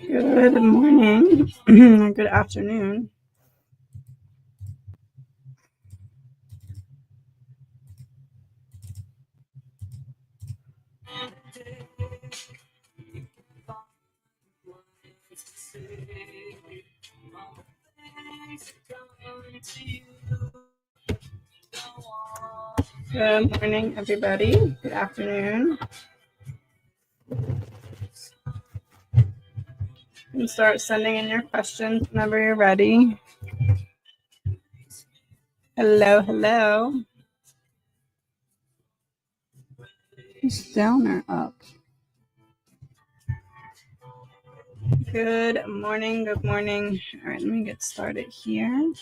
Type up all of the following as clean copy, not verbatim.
Good morning, good afternoon. Good morning, everybody. Good afternoon. You can start sending in your questions whenever you're ready. Hello, hello. Is down or up? Good morning, good morning. All right, let me get started here.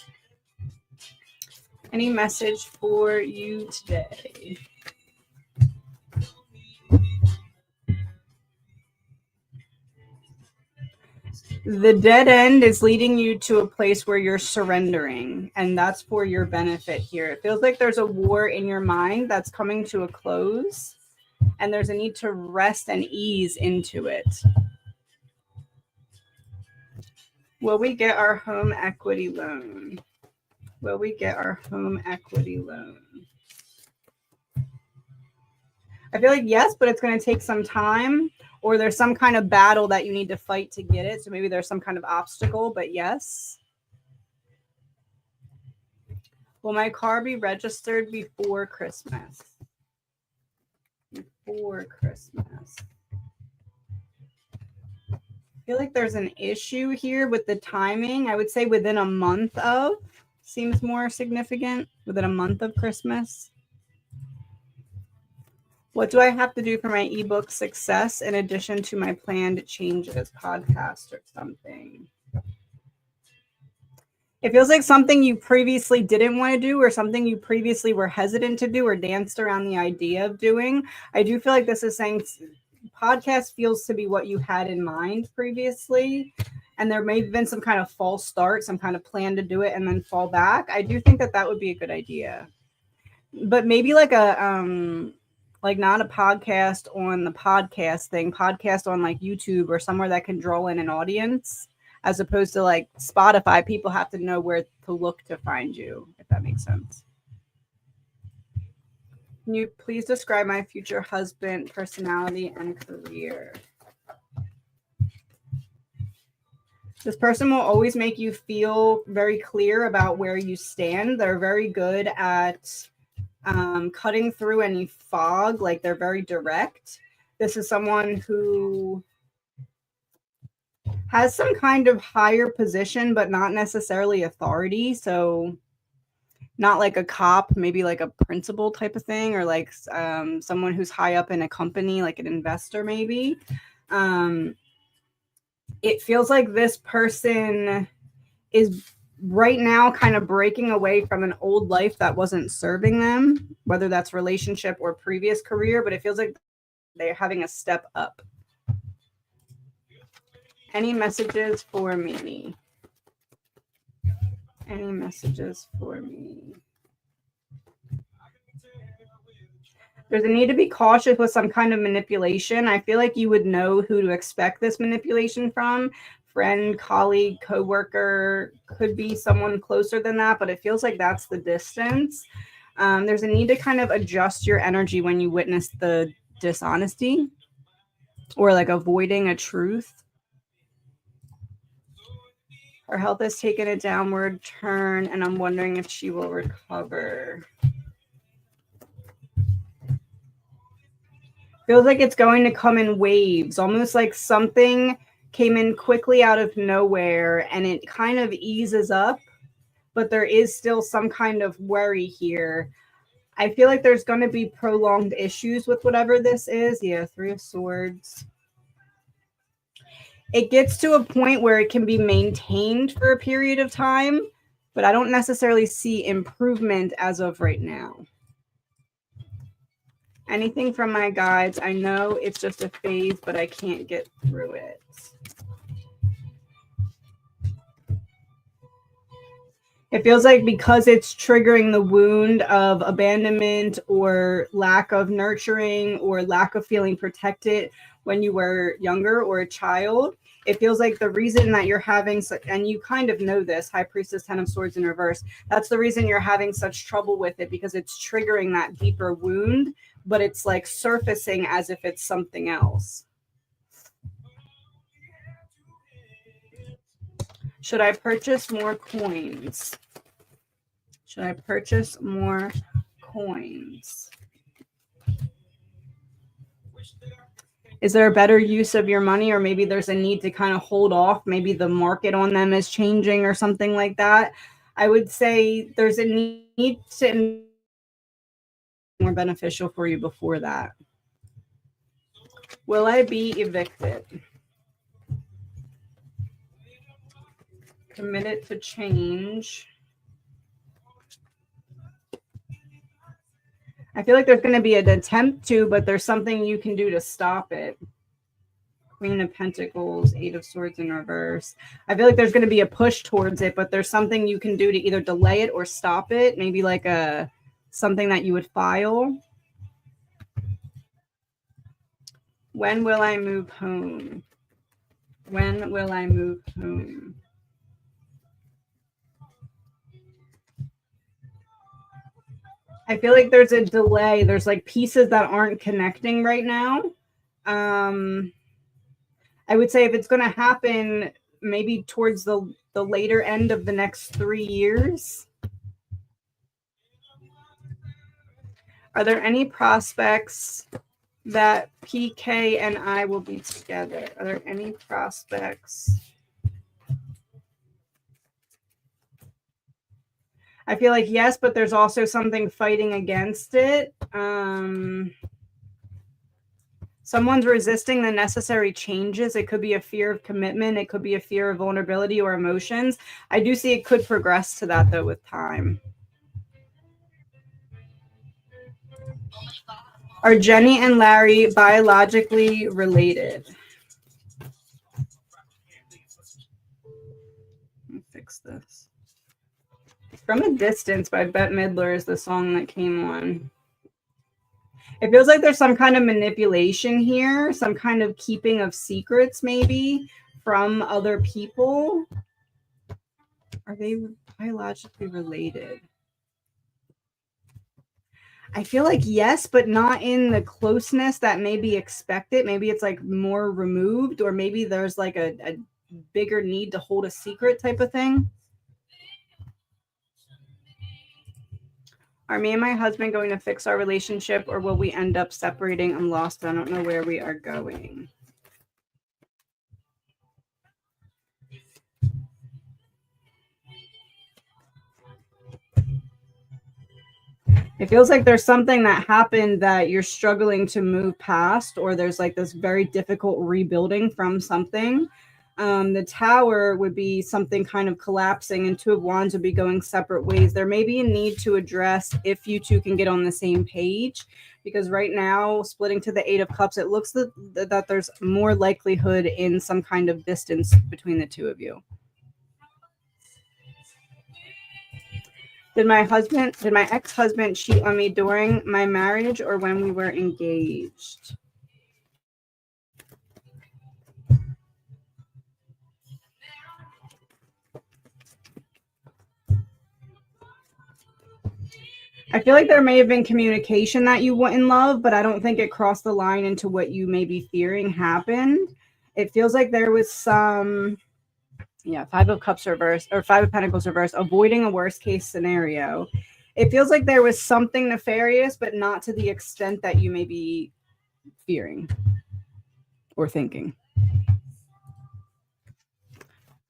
Any message for you today? The dead end is leading you to a place where you're surrendering, and that's for your benefit here. It feels like there's a war in your mind that's coming to a close, and there's a need to rest and ease into it. Will we get our home equity loan? Will we get our home equity loan? I feel like yes, but it's going to take some time, or there's some kind of battle that you need to fight to get it. So maybe there's some kind of obstacle, but yes. Will my car be registered before Christmas? Before Christmas. I feel like there's an issue here with the timing. I would say within a month of seems more significant. Within a month of Christmas. What do I have to do for my ebook success in addition to my planned changes, podcast or something? It feels like something you previously didn't want to do, or something you previously were hesitant to do or danced around the idea of doing. I do feel like this is saying podcast feels to be what you had in mind previously. And there may have been some kind of false start, some kind of plan to do it and then fall back. I do think that that would be a good idea. But maybe like a, like not a podcast on the podcast thing, podcast on like YouTube or somewhere that can draw in an audience, as opposed to like Spotify. People have to know where to look to find you, if that makes sense. Can you please describe my future husband, personality, and career? This person will always make you feel very clear about where you stand. They're very good at cutting through any fog. Like they're very direct. This is someone who has some kind of higher position, but not necessarily authority. So not like a cop, maybe like a principal type of thing, or like someone who's high up in a company, like an investor maybe. It feels like this person is right now kind of breaking away from an old life that wasn't serving them, whether that's relationship or previous career, but it feels like they're having a step up. Any messages for me? Any messages for me? There's a need to be cautious with some kind of manipulation. I feel like you would know who to expect this manipulation from. Friend, colleague, coworker, could be someone closer than that, but it feels like that's the distance. There's a need to kind of adjust your energy when you witness the dishonesty or like avoiding a truth. Her health has taken a downward turn, and I'm wondering if she will recover. Feels like it's going to come in waves, almost like something came in quickly out of nowhere and it kind of eases up, but there is still some kind of worry here. I feel like there's going to be prolonged issues with whatever this is. Yeah, 3 of Swords. It gets to a point where it can be maintained for a period of time, but I don't necessarily see improvement as of right now. Anything from my guides? I know it's just a phase, but I can't get through it. It feels like because it's triggering the wound of abandonment or lack of nurturing or lack of feeling protected when you were younger or a child, it feels like the reason that you're having and you kind of know this, High Priestess, Ten of Swords in reverse, that's the reason you're having such trouble with it, because it's triggering that deeper wound, but it's like surfacing as if it's something else. Should I purchase more coins? Should I purchase more coins? Is there a better use of your money, or maybe there's a need to kind of hold off? Maybe the market on them is changing or something like that. I would say there's a need to more beneficial for you before that. Will I be evicted? Committed to change. I feel like there's going to be an attempt to, but there's something you can do to stop it. Queen of Pentacles, Eight of Swords in reverse. I feel like there's going to be a push towards it, but there's something you can do to either delay it or stop it. Maybe like something that you would file. When will I move home? When will I move home? I feel like there's a delay. There's like pieces that aren't connecting right now. I would say if it's going to happen, maybe towards the later end of the next 3 years. Are there any prospects that PK and I will be together? Are there any prospects? I feel like yes, but there's also something fighting against it. Someone's resisting the necessary changes. It could be a fear of commitment. It could be a fear of vulnerability or emotions. I do see it could progress to that, though, with time. Are Jenny and Larry biologically related? Let me fix this. From a Distance by Bette Midler is the song that came on. It feels like there's some kind of manipulation here, some kind of keeping of secrets maybe from other people. Are they biologically related? I feel like yes, but not in the closeness that may be expected. Maybe it's like more removed, or maybe there's like a bigger need to hold a secret type of thing. Are me and my husband going to fix our relationship, or will we end up separating? I'm lost. I don't know where we are going. It feels like there's something that happened that you're struggling to move past, or there's like this very difficult rebuilding from something. The Tower would be something kind of collapsing, and Two of Wands would be going separate ways. There may be a need to address if you two can get on the same page, because right now, splitting to the Eight of Cups, it looks that there's more likelihood in some kind of distance between the two of you. Did my ex-husband cheat on me during my marriage or when we were engaged? I feel like there may have been communication that you wouldn't love, but I don't think it crossed the line into what you may be fearing happened. It feels like there was some, Five of Cups reverse, or Five of Pentacles reverse, avoiding a worst case scenario. It feels like there was something nefarious, but not to the extent that you may be fearing or thinking.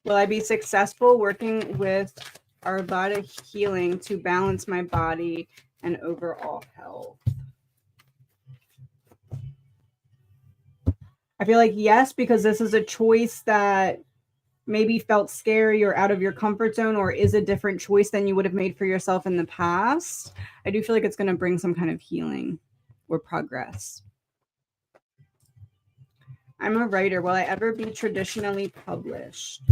Will I be successful working with Ayurveda healing to balance my body and overall health? I feel like yes, because this is a choice that maybe felt scary or out of your comfort zone, or is a different choice than you would have made for yourself in the past. I do feel like it's going to bring some kind of healing or progress. I'm a writer. Will I ever be traditionally published?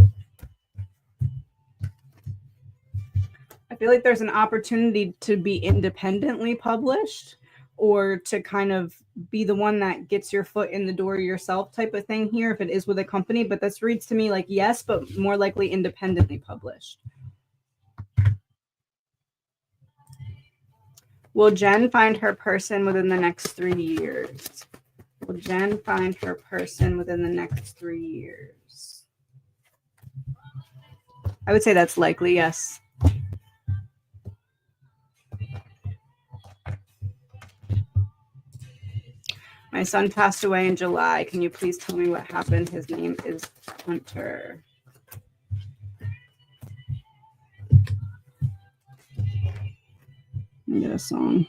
I feel like there's an opportunity to be independently published or to kind of be the one that gets your foot in the door yourself type of thing here if it is with a company. But this reads to me like yes, but more likely independently published. Will Jen find her person within the next 3 years? Will Jen find her person within the next 3 years? I would say that's likely, yes. My son passed away in July. Can you please tell me what happened? His name is Hunter. Let me get a song.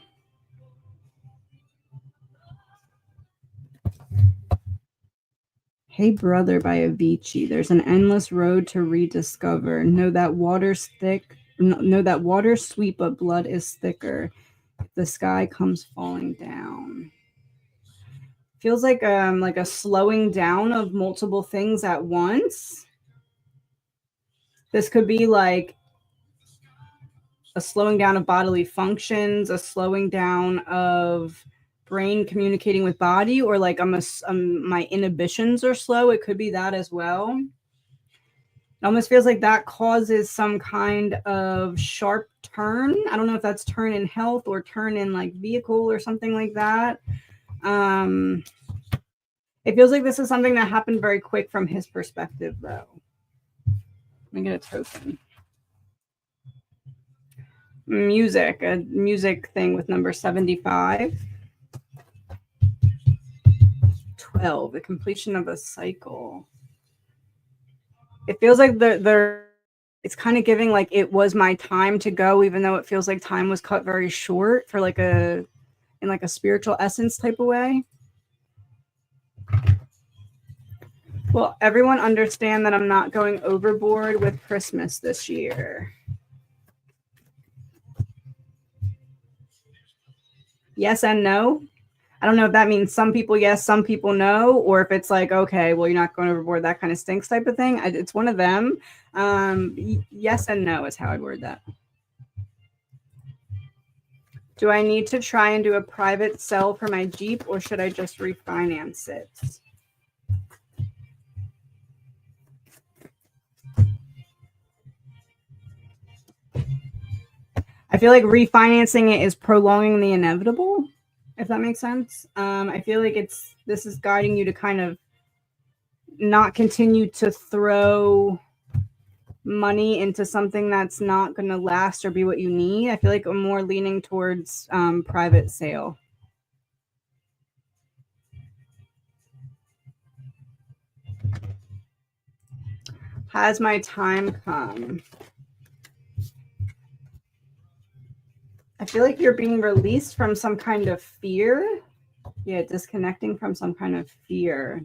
Hey Brother by Avicii. There's an endless road to rediscover. Know that water's thick. Know that water's sweet, but blood is thicker. If the sky comes falling down. Feels like a slowing down of multiple things at once. This could be like a slowing down of bodily functions, a slowing down of brain communicating with body, or like my inhibitions are slow. It could be that as well. It almost feels like that causes some kind of sharp turn. I don't know if that's turn in health or turn in like vehicle or something like that. It feels like this is something that happened very quick from his perspective, though. Let me get a token. Music, a music thing with number 75. 12, the completion of a cycle. It feels like it's kind of giving like it was my time to go, even though it feels like time was cut very short for like in a spiritual essence type of way. Well, everyone understand that I'm not going overboard with Christmas this year. Yes and no. I don't know if that means some people yes, some people no, or if it's like, okay, well, you're not going overboard, that kind of stinks type of thing. It's one of them. Yes and no is how I'd word that. Do I need to try and do a private sell for my Jeep, or should I just refinance it? I feel like refinancing it is prolonging the inevitable, if that makes sense. I feel like this is guiding you to kind of not continue to throw money into something that's not going to last or be what you need. I feel like I'm more leaning towards private sale. Has my time come? I feel like you're being released from some kind of fear. Yeah, disconnecting from some kind of fear.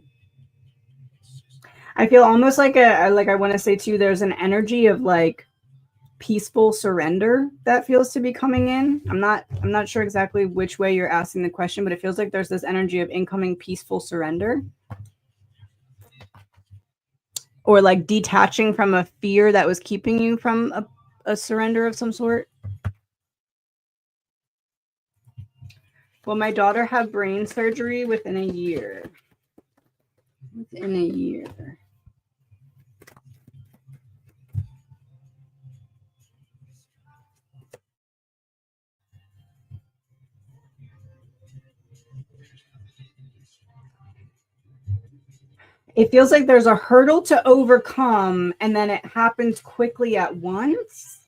I feel almost like I want to say too, there's an energy of like peaceful surrender that feels to be coming in. I'm not sure exactly which way you're asking the question, but it feels like there's this energy of incoming peaceful surrender. Or like detaching from a fear that was keeping you from a surrender of some sort. Will my daughter have brain surgery within a year? Within a year. It feels like there's a hurdle to overcome and then it happens quickly at once.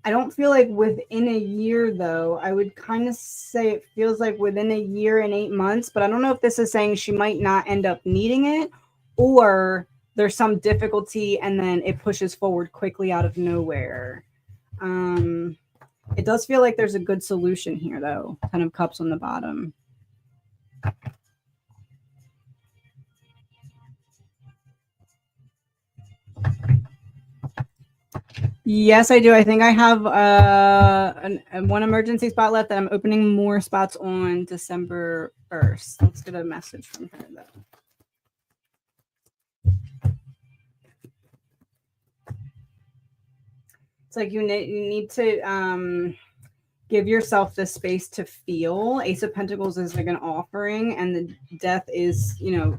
I don't feel like within a year, though. I would kind of say it feels like within a year and 8 months, but I don't know if this is saying she might not end up needing it or there's some difficulty and then it pushes forward quickly out of nowhere. It does feel like there's a good solution here, though. 10 of Cups on the bottom. Yes, I do. I think I have one emergency spot left that I'm opening more spots on December 1st. Let's get a message from her, though. It's like you need to give yourself the space to feel. Ace of Pentacles is like an offering, and the Death is, you know,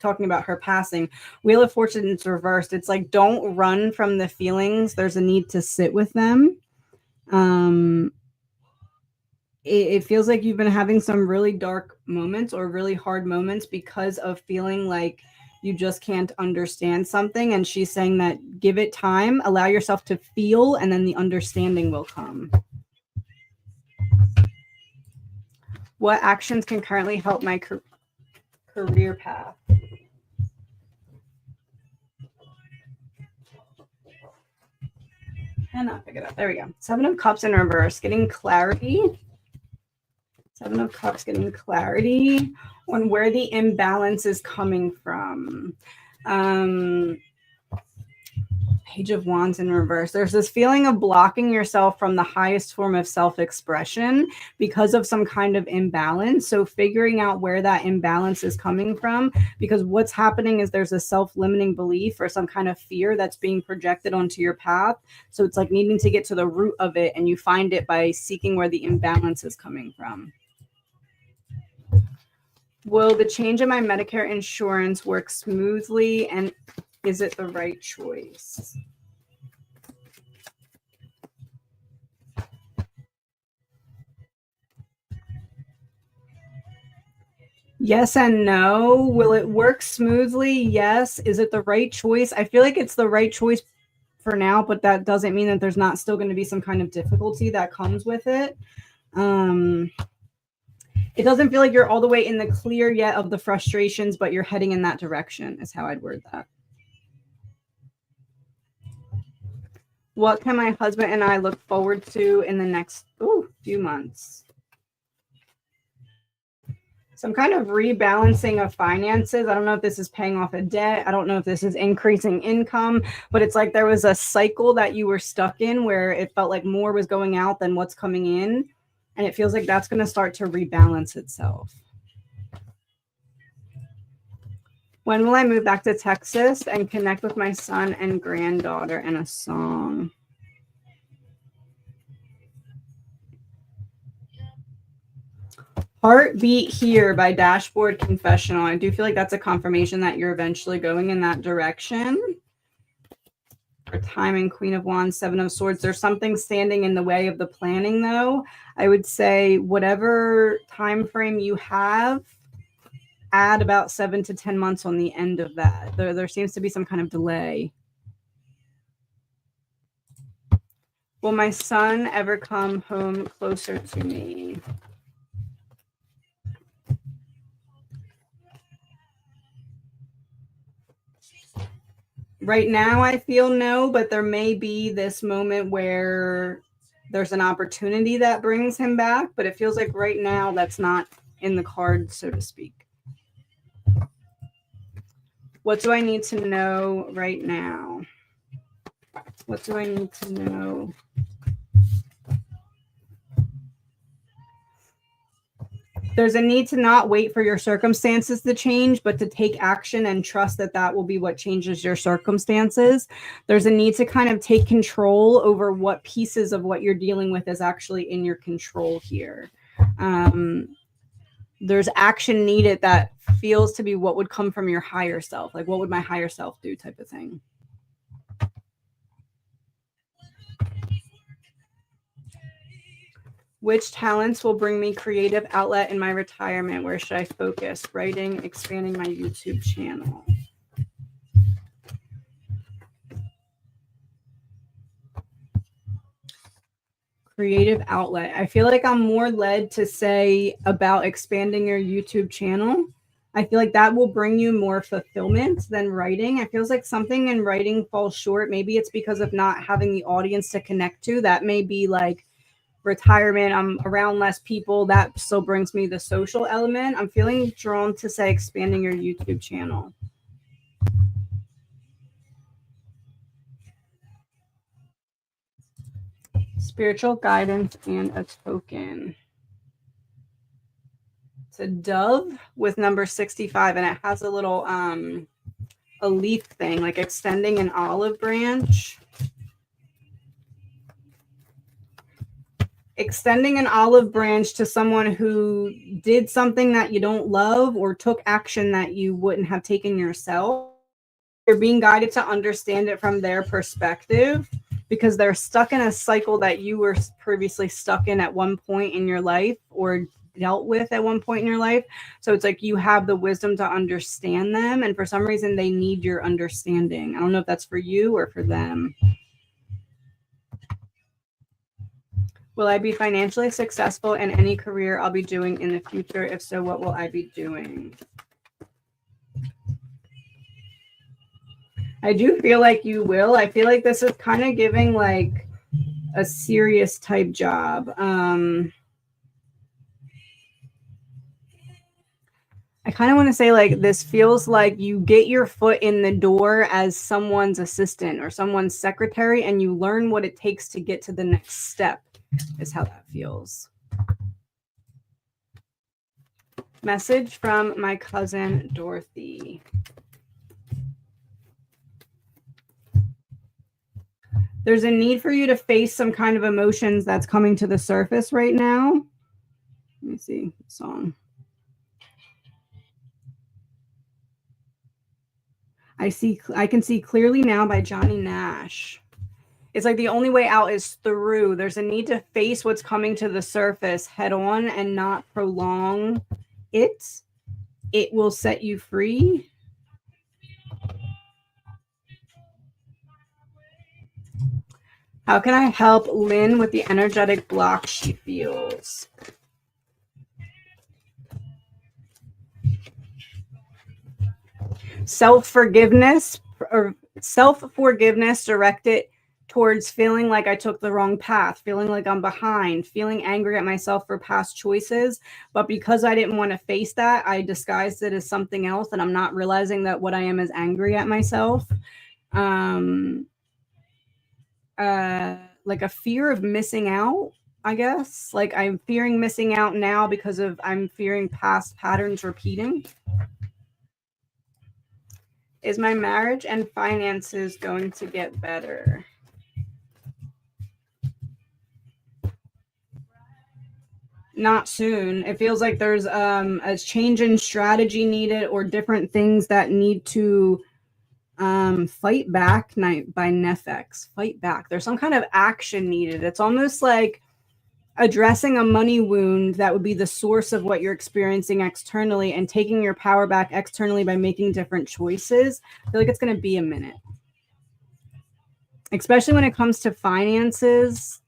talking about her passing. Wheel of Fortune is reversed. It's like, don't run from the feelings. There's a need to sit with them. It feels like you've been having some really dark moments or really hard moments because of feeling like you just can't understand something. And she's saying that give it time, allow yourself to feel, and then the understanding will come. What actions can currently help my career path? And I'll pick it up. There we go. 7 of Cups in reverse, getting clarity. 7 of Cups, getting clarity on where the imbalance is coming from. Page of Wands in reverse. There's this feeling of blocking yourself from the highest form of self-expression because of some kind of imbalance. So figuring out where that imbalance is coming from, because what's happening is there's a self-limiting belief or some kind of fear that's being projected onto your path. So it's like needing to get to the root of it, and you find it by seeking where the imbalance is coming from. Will the change in my Medicare insurance work smoothly, and is it the right choice? Yes and no. Will it work smoothly? Yes. Is it the right choice? I feel like it's the right choice for now, but that doesn't mean that there's not still going to be some kind of difficulty that comes with it. It doesn't feel like you're all the way in the clear yet of the frustrations, but you're heading in that direction is how I'd word that. What can my husband and I look forward to in the next few months? Some kind of rebalancing of finances. I don't know if this is paying off a debt. I don't know if this is increasing income, but it's like there was a cycle that you were stuck in where it felt like more was going out than what's coming in. And it feels like that's going to start to rebalance itself. When will I move back to Texas and connect with my son and granddaughter in a song? Heartbeat Here by Dashboard Confessional. I do feel like that's a confirmation that you're eventually going in that direction. For timing, Queen of Wands, 7 of Swords. There's something standing in the way of the planning, though. I would say whatever time frame you have, add about 7 to 10 months on the end of that. There seems to be some kind of delay. Will my son ever come home closer to me? Right now, I feel no, but there may be this moment where there's an opportunity that brings him back, but it feels like right now that's not in the cards, so to speak. What do I need to know right now? What do I need to know? There's a need to not wait for your circumstances to change, but to take action and trust that that will be what changes your circumstances. There's a need to kind of take control over what pieces of what you're dealing with is actually in your control here. There's action needed that feels to be what would come from your higher self. Like, what would my higher self do type of thing. Which talents will bring me creative outlet in my retirement? Where should I focus? Writing, expanding my YouTube channel. Creative outlet. I feel like I'm more led to say about expanding your YouTube channel. I feel like that will bring you more fulfillment than writing. It feels like something in writing falls short. Maybe it's because of not having the audience to connect to. That may be like retirement. I'm around less people. That still brings me the social element. I'm feeling drawn to say expanding your YouTube channel. Spiritual guidance and a token. It's a dove with number 65, and it has a little a leaf thing, like extending an olive branch. extending an olive branch to someone who did something that you don't love or took action that you wouldn't have taken yourself. You're being guided to understand it from their perspective because they're stuck in a cycle that you were previously stuck in at one point in your life or dealt with at one point in your life. So it's like you have the wisdom to understand them, and for some reason they need your understanding. I don't know if that's for you or for them. Will I be financially successful in any career I'll be doing in the future? If so, what will I be doing? I do feel like you will. I feel like this is kind of giving like a serious type job. I kind of want to say like this feels like you get your foot in the door as someone's assistant or someone's secretary, and you learn what it takes to get to the next step, is how that feels. Message from my cousin Dorothy. There's a need for you to face some kind of emotions that's coming to the surface right now. Let me see the song. I can see clearly now by Johnny Nash. It's like the only way out is through. There's a need to face what's coming to the surface head on and not prolong it. It will set you free. How can I help Lynn with the energetic block she feels? Self-forgiveness directed towards feeling like I took the wrong path, feeling like I'm behind, feeling angry at myself for past choices. But because I didn't want to face that, I disguised it as something else, and I'm not realizing that what I am is angry at myself. Like a fear of missing out, I guess. Like I'm fearing missing out now because of I'm fearing past patterns repeating. Is my marriage and finances going to get better? Not soon. It feels like there's a change in strategy needed or different things that need to fight back by Nefex. Fight back. There's some kind of action needed. It's almost like addressing a money wound that would be the source of what you're experiencing externally and taking your power back externally by making different choices. I feel like it's going to be a minute, especially when it comes to finances.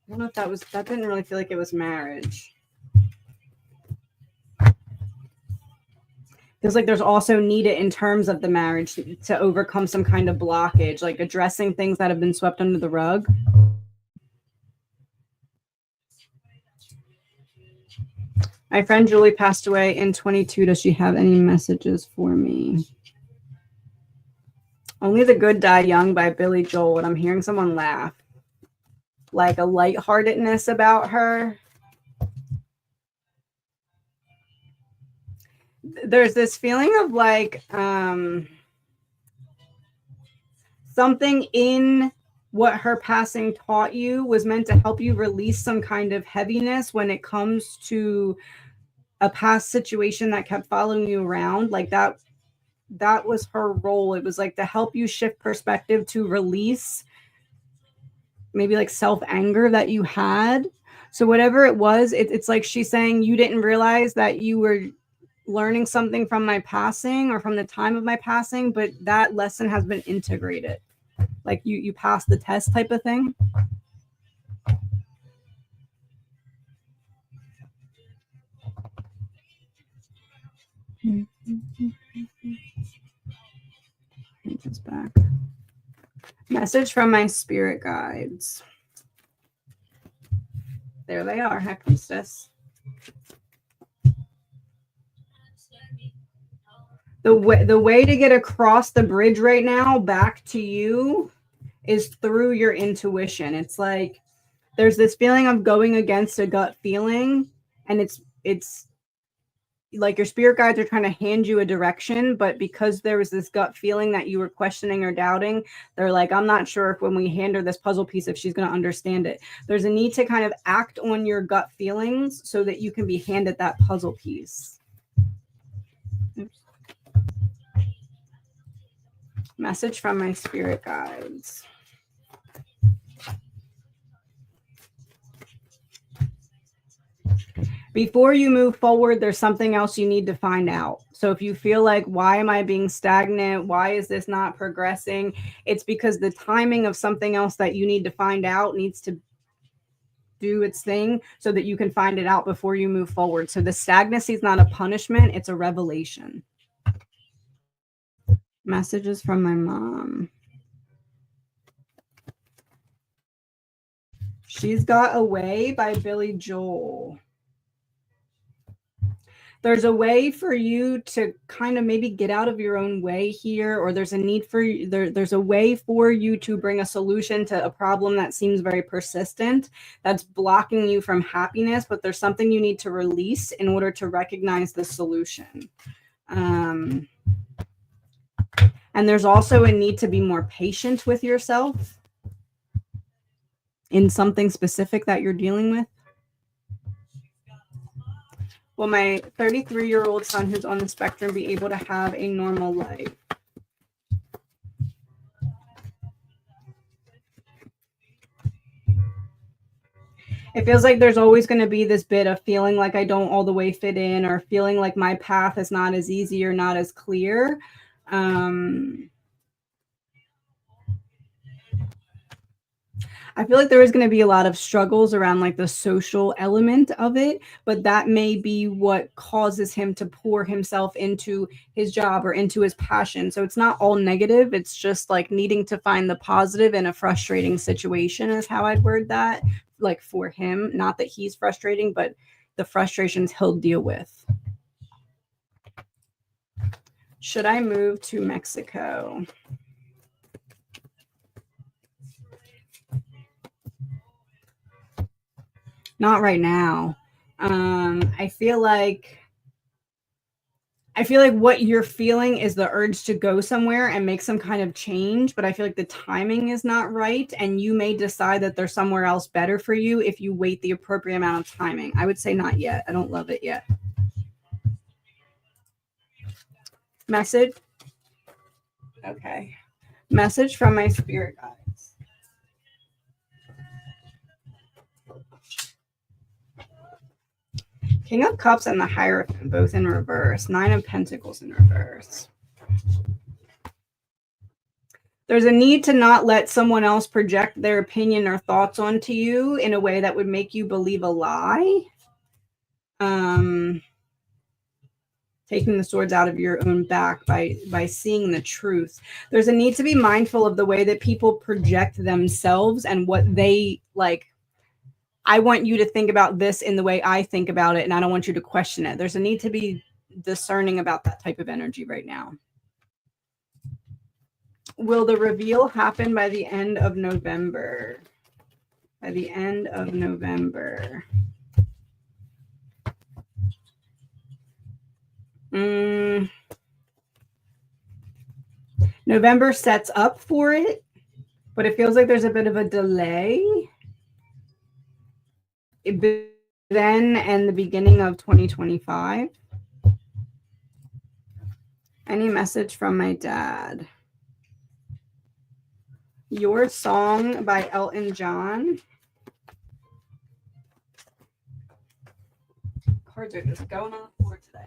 I don't know if that didn't really feel like it was marriage. Feels like there's also needed in terms of the marriage to overcome some kind of blockage, like addressing things that have been swept under the rug. My friend Julie passed away in 22. Does she have any messages for me? Only the Good Die Young by Billy Joel. And I'm hearing someone laugh. Like a lightheartedness about her. There's this feeling of like something in what her passing taught you was meant to help you release some kind of heaviness when it comes to a past situation that kept following you around. Like that was her role. It was like to help you shift perspective, to release maybe like self-anger that you had. So whatever it was, it's like she's saying you didn't realize that you were learning something from my passing or from the time of my passing, but that lesson has been integrated. Like you passed the test type of thing. Pages back. Message from my spirit guides. There they are, High Priestess. The way to get across the bridge right now back to you is through your intuition. It's like there's this feeling of going against a gut feeling, and it's like your spirit guides are trying to hand you a direction, but because there was this gut feeling that you were questioning or doubting, they're like, I'm not sure if when we hand her this puzzle piece, if she's going to understand it. There's a need to kind of act on your gut feelings so that you can be handed that puzzle piece. Oops. Message from my spirit guides. Before you move forward, there's something else you need to find out. So if you feel like, why am I being stagnant? Why is this not progressing? It's because the timing of something else that you need to find out needs to do its thing so that you can find it out before you move forward. So the stagnancy is not a punishment, it's a revelation. Messages from my mom. She's Got Away by Billy Joel. There's a way for you to kind of maybe get out of your own way here, or there's a need for there's a way for you to bring a solution to a problem that seems very persistent, that's blocking you from happiness, but there's something you need to release in order to recognize the solution. And there's also a need to be more patient with yourself in something specific that you're dealing with. Will my 33-year-old son who's on the spectrum be able to have a normal life? It feels like there's always going to be this bit of feeling like I don't all the way fit in, or feeling like my path is not as easy or not as clear. I feel like there is going to be a lot of struggles around like the social element of it, but that may be what causes him to pour himself into his job or into his passion. So it's not all negative. It's just like needing to find the positive in a frustrating situation is how I'd word that. Like for him, not that he's frustrating, but the frustrations he'll deal with. Should I move to Mexico? Not right now. I feel like what you're feeling is the urge to go somewhere and make some kind of change, but I feel like the timing is not right, and you may decide that there's somewhere else better for you if you wait the appropriate amount of timing. I would say not yet. I don't love it yet. Message. Okay. Message from my spirit guides. King of Cups and the Hierophant, both in reverse. 9 of Pentacles in reverse. There's a need to not let someone else project their opinion or thoughts onto you in a way that would make you believe a lie. Taking the swords out of your own back by seeing the truth. There's a need to be mindful of the way that people project themselves and what they like. I want you to think about this in the way I think about it, and I don't want you to question it. There's a need to be discerning about that type of energy right now. Will the reveal happen by the end of November? By the end of November. November sets up for it, but it feels like there's a bit of a delay. Then and the beginning of 2025. Any message from my dad? Your Song by Elton John. Cards are just going on the floor today.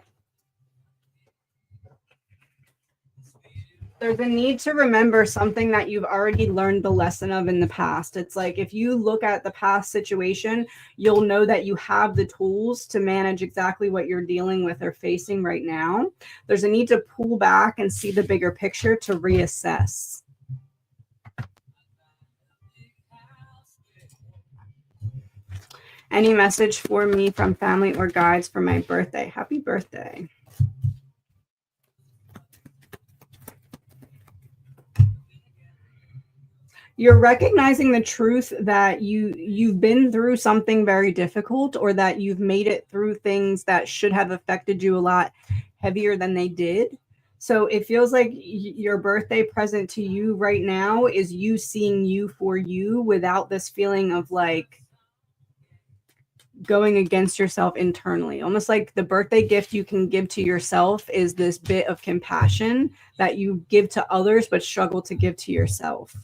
There's a need to remember something that you've already learned the lesson of in the past. It's like if you look at the past situation, you'll know that you have the tools to manage exactly what you're dealing with or facing right now. There's a need to pull back and see the bigger picture to reassess. Any message for me from family or guides for my birthday? Happy birthday. You're recognizing the truth that you've been through something very difficult, or that you've made it through things that should have affected you a lot heavier than they did. So it feels like your birthday present to you right now is you seeing you for you, without this feeling of like going against yourself internally. Almost like the birthday gift you can give to yourself is this bit of compassion that you give to others but struggle to give to yourself.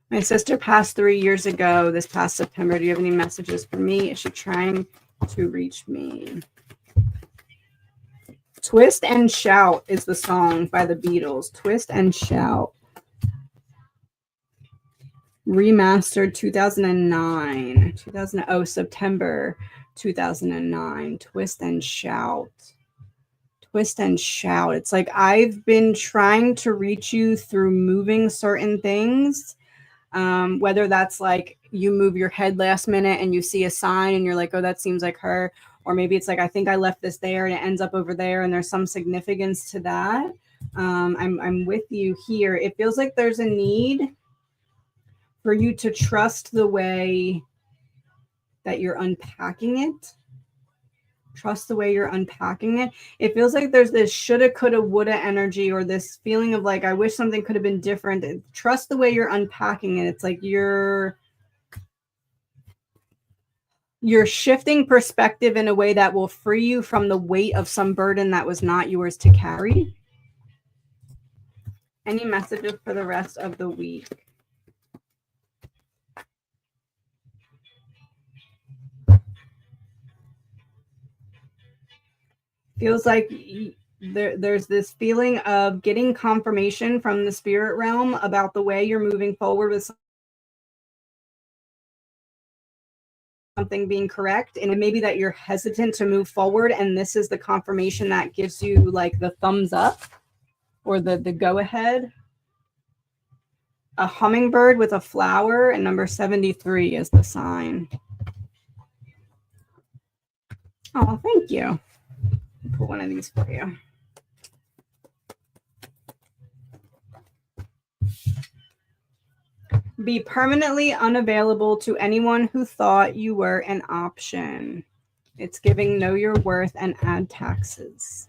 My sister passed 3 years ago this past September. Do you have any messages for me? Is she trying to reach me? Twist and Shout is the song by the Beatles. Twist and Shout. Remastered 2009. September 2009. Twist and Shout. Twist and Shout. It's like I've been trying to reach you through moving certain things. Whether that's like you move your head last minute and you see a sign and you're like, oh, that seems like her. Or maybe it's like, I think I left this there and it ends up over there, and there's some significance to that. I'm with you here. It feels like there's a need for you to trust the way that you're unpacking it. Trust the way you're unpacking it. It feels like there's this shoulda, coulda, woulda energy, or this feeling of like, I wish something could have been different. Trust the way you're unpacking it. It's like you're shifting perspective in a way that will free you from the weight of some burden that was not yours to carry. Any messages for the rest of the week? Feels like there's this feeling of getting confirmation from the spirit realm about the way you're moving forward with something being correct, and it may be that you're hesitant to move forward, and this is the confirmation that gives you like the thumbs up or the go ahead. A hummingbird with a flower, and number 73 is the sign. Oh, thank you. I'll put one of these for you. Be permanently unavailable to anyone who thought you were an option. It's giving know your worth and add taxes.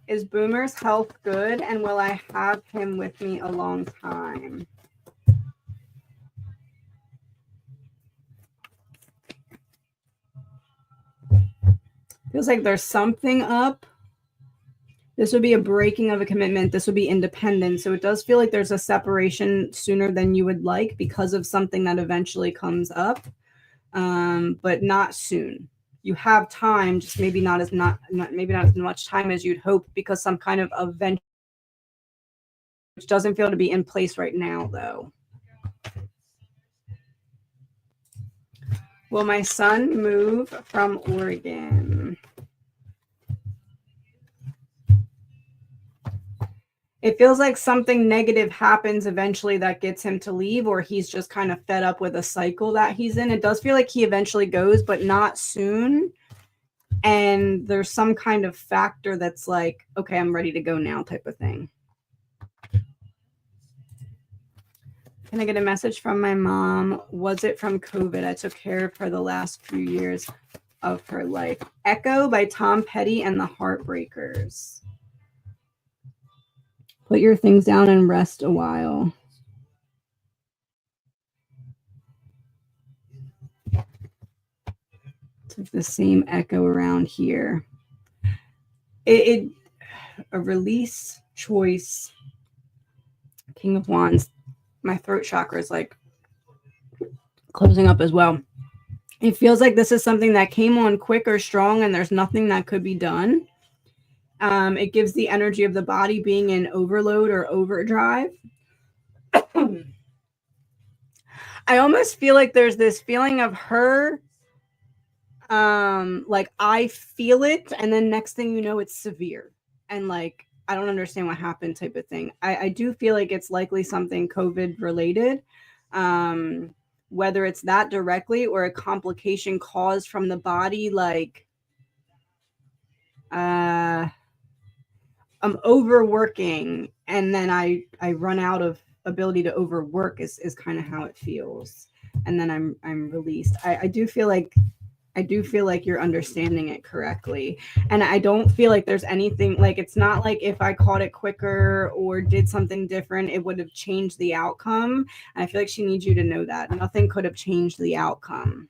Is Boomer's health good, and will I have him with me a long time? Feels like there's something up. This would be a breaking of a commitment. This would be independent. So it does feel like there's a separation sooner than you would like because of something that eventually comes up, but not soon. You have time, just maybe not as much time as you'd hope, because some kind of event, which doesn't feel to be in place right now, though. Will my son move from Oregon? It feels like something negative happens eventually that gets him to leave, or he's just kind of fed up with a cycle that he's in. It does feel like he eventually goes, but not soon. And there's some kind of factor that's like, okay, I'm ready to go now type of thing. Can I get a message from my mom? Was it from COVID? I took care of her the last few years of her life. Echo by Tom Petty and the Heartbreakers. Put your things down and rest a while. It's like the same echo around here. A release, choice, King of Wands. My throat chakra is like closing up as well. It feels like this is something that came on quick or strong, and there's nothing that could be done. It gives the energy of the body being in overload or overdrive. I almost feel like there's this feeling of her, like I feel it, and then next thing you know, it's severe. And like, I don't understand what happened type of thing. I do feel like it's likely something COVID related, whether it's that directly or a complication caused from the body, like I'm overworking, and then I run out of ability to overwork is kind of how it feels. And then I'm released. I do feel like you're understanding it correctly. And I don't feel like there's anything, like, it's not like if I caught it quicker or did something different, it would have changed the outcome. And I feel like she needs you to know that nothing could have changed the outcome.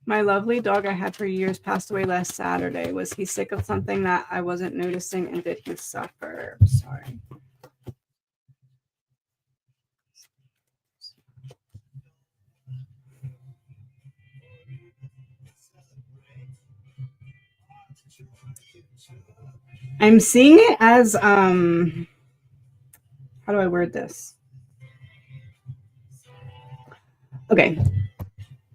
My lovely dog I had for years passed away last Saturday. Was he sick of something that I wasn't noticing, and did he suffer? Sorry. I'm seeing it as how do I word this? Okay.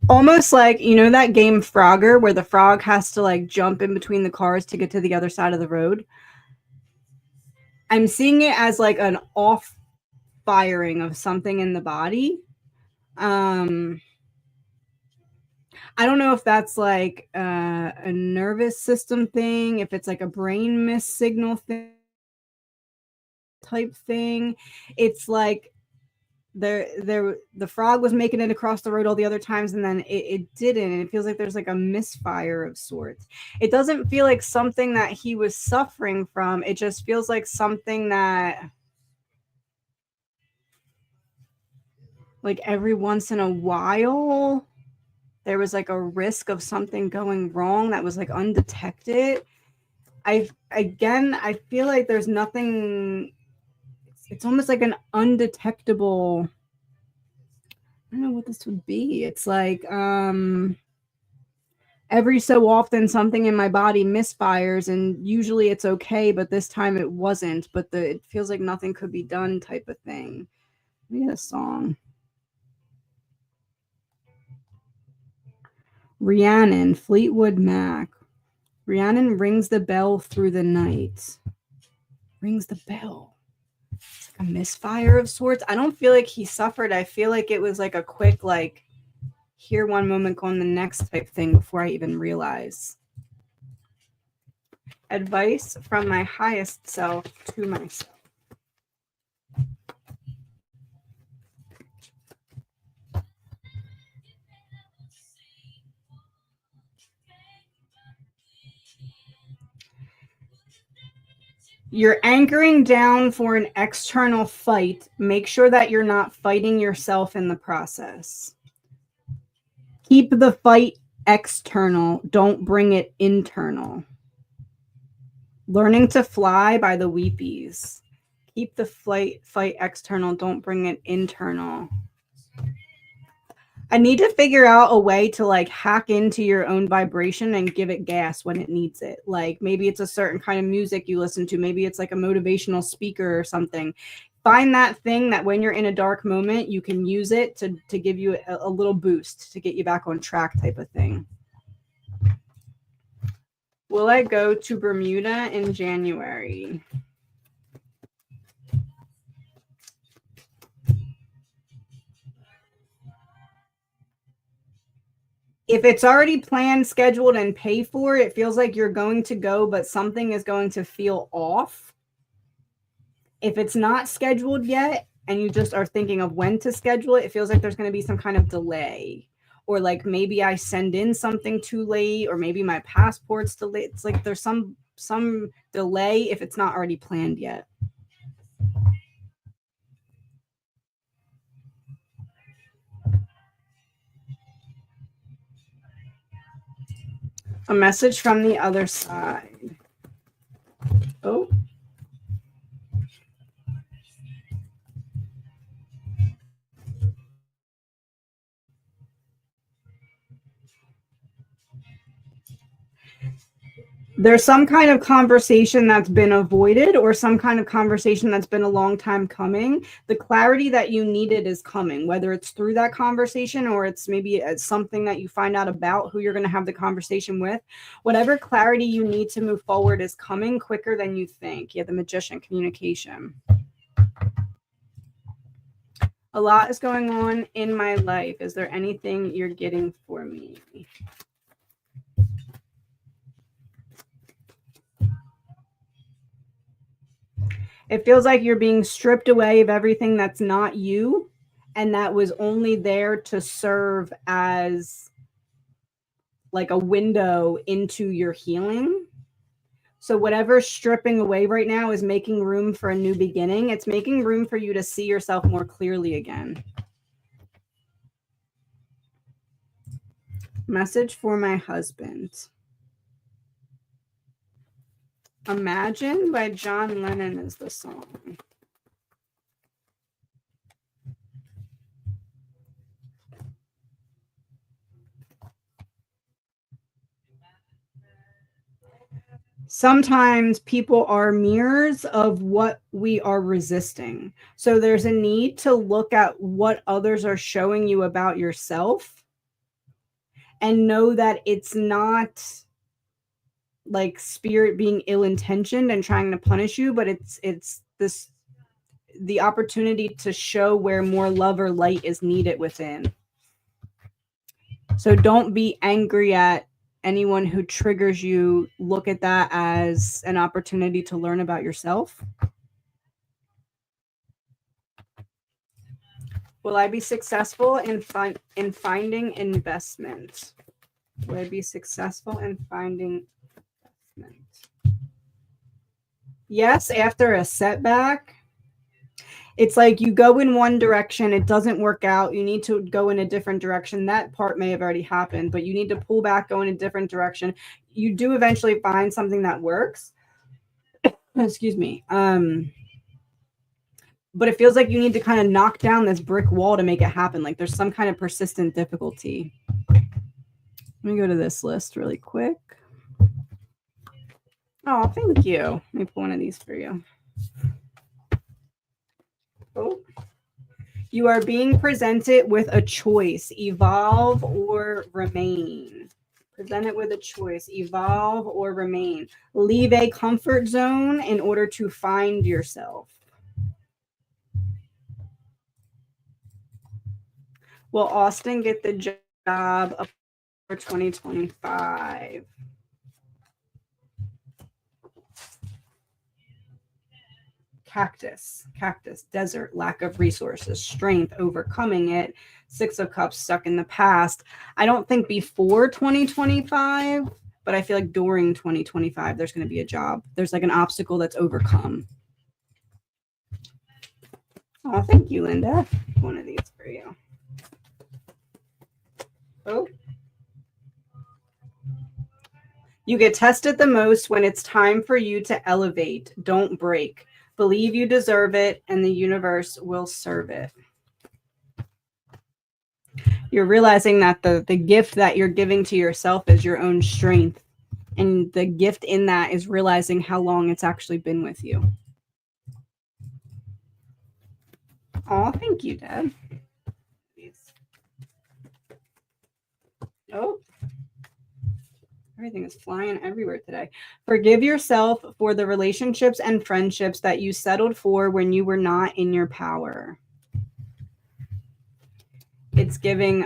Almost like, you know, that game Frogger where the frog has to like jump in between the cars to get to the other side of the road. I'm seeing it as like an off firing of something in the body. I don't know if that's like a nervous system thing, if it's like a brain miss signal thing type thing. It's like the frog was making it across the road all the other times, and then it didn't, and it feels like there's like a misfire of sorts. It doesn't feel like something that he was suffering from. It just feels like something that, like, every once in a while there was like a risk of something going wrong that was like undetected. I feel like there's nothing. It's almost like an undetectable. I don't know what this would be. It's like every so often something in my body misfires, and usually it's okay, but this time it wasn't. But it feels like nothing could be done type of thing. Maybe a song. Rhiannon, Fleetwood Mac. Rhiannon rings the bell through the night. Rings the bell. It's like a misfire of sorts. I don't feel like he suffered. I feel like it was like a quick, like, here one moment, go on the next type thing before I even realize. Advice from my highest self to myself. You're anchoring down for an external fight. Make sure that you're not fighting yourself in the process. Keep the fight external. Don't bring it internal. Learning to Fly by the Weepies. Keep the fight external. Don't bring it internal. I need to figure out a way to like hack into your own vibration and give it gas when it needs it. Like maybe it's a certain kind of music you listen to. Maybe it's like a motivational speaker or something. Find that thing that when you're in a dark moment, you can use it to give you a little boost to get you back on track type of thing. Will I go to Bermuda in January? If it's already planned, scheduled, and paid for, it feels like you're going to go, but something is going to feel off. If it's not scheduled yet and you just are thinking of when to schedule it, it feels like there's going to be some kind of delay. Or like maybe I send in something too late, or maybe my passport's delayed. It's like there's some delay if it's not already planned yet. A message from the other side. Oh. There's some kind of conversation that's been avoided, or some kind of conversation that's been a long time coming. The clarity that you needed is coming, whether it's through that conversation or it's maybe something that you find out about who you're going to have the conversation with. Whatever clarity you need to move forward is coming quicker than you think. Yeah, the Magician, communication. A lot is going on in my life. Is there anything you're getting for me? It feels like you're being stripped away of everything that's not you, and that was only there to serve as like a window into your healing. So whatever's stripping away right now is making room for a new beginning. It's making room for you to see yourself more clearly again. Message for my husband. Imagine by John Lennon is the song. Sometimes people are mirrors of what we are resisting. So there's a need to look at what others are showing you about yourself and know that it's not like spirit being ill-intentioned and trying to punish you, but it's this the opportunity to show where more love or light is needed within. So don't be angry at anyone who triggers you. Look at that as an opportunity to learn about yourself. Will I be successful in finding investment? Will I be successful in finding investment? Yes, after a setback. It's like you go in one direction, it doesn't work out, you need to go in a different direction. That part may have already happened, but you need to pull back, go in a different direction. You do eventually find something that works. Excuse me. But it feels like you need to kind of knock down this brick wall to make it happen. Like there's some kind of persistent difficulty. Let me go to this list really quick. Oh, thank you. Let me pull one of these for you. Oh. You are being presented with a choice, evolve or remain. Presented with a choice, evolve or remain. Leave a comfort zone in order to find yourself. Will Austin get the job for 2025? Cactus, desert, lack of resources, strength, overcoming it. 6 of Cups, stuck in the past. I don't think before 2025, but I feel like during 2025, there's going to be a job. There's like an obstacle that's overcome. Oh, thank you, Linda. One of these for you. Oh. You get tested the most when it's time for you to elevate. Don't break. Believe you deserve it, and the universe will serve it. You're realizing that the gift that you're giving to yourself is your own strength. And the gift in that is realizing how long it's actually been with you. Oh, thank you, Dad. Oh. Everything is flying everywhere today. Forgive yourself for the relationships and friendships that you settled for when you were not in your power. It's giving,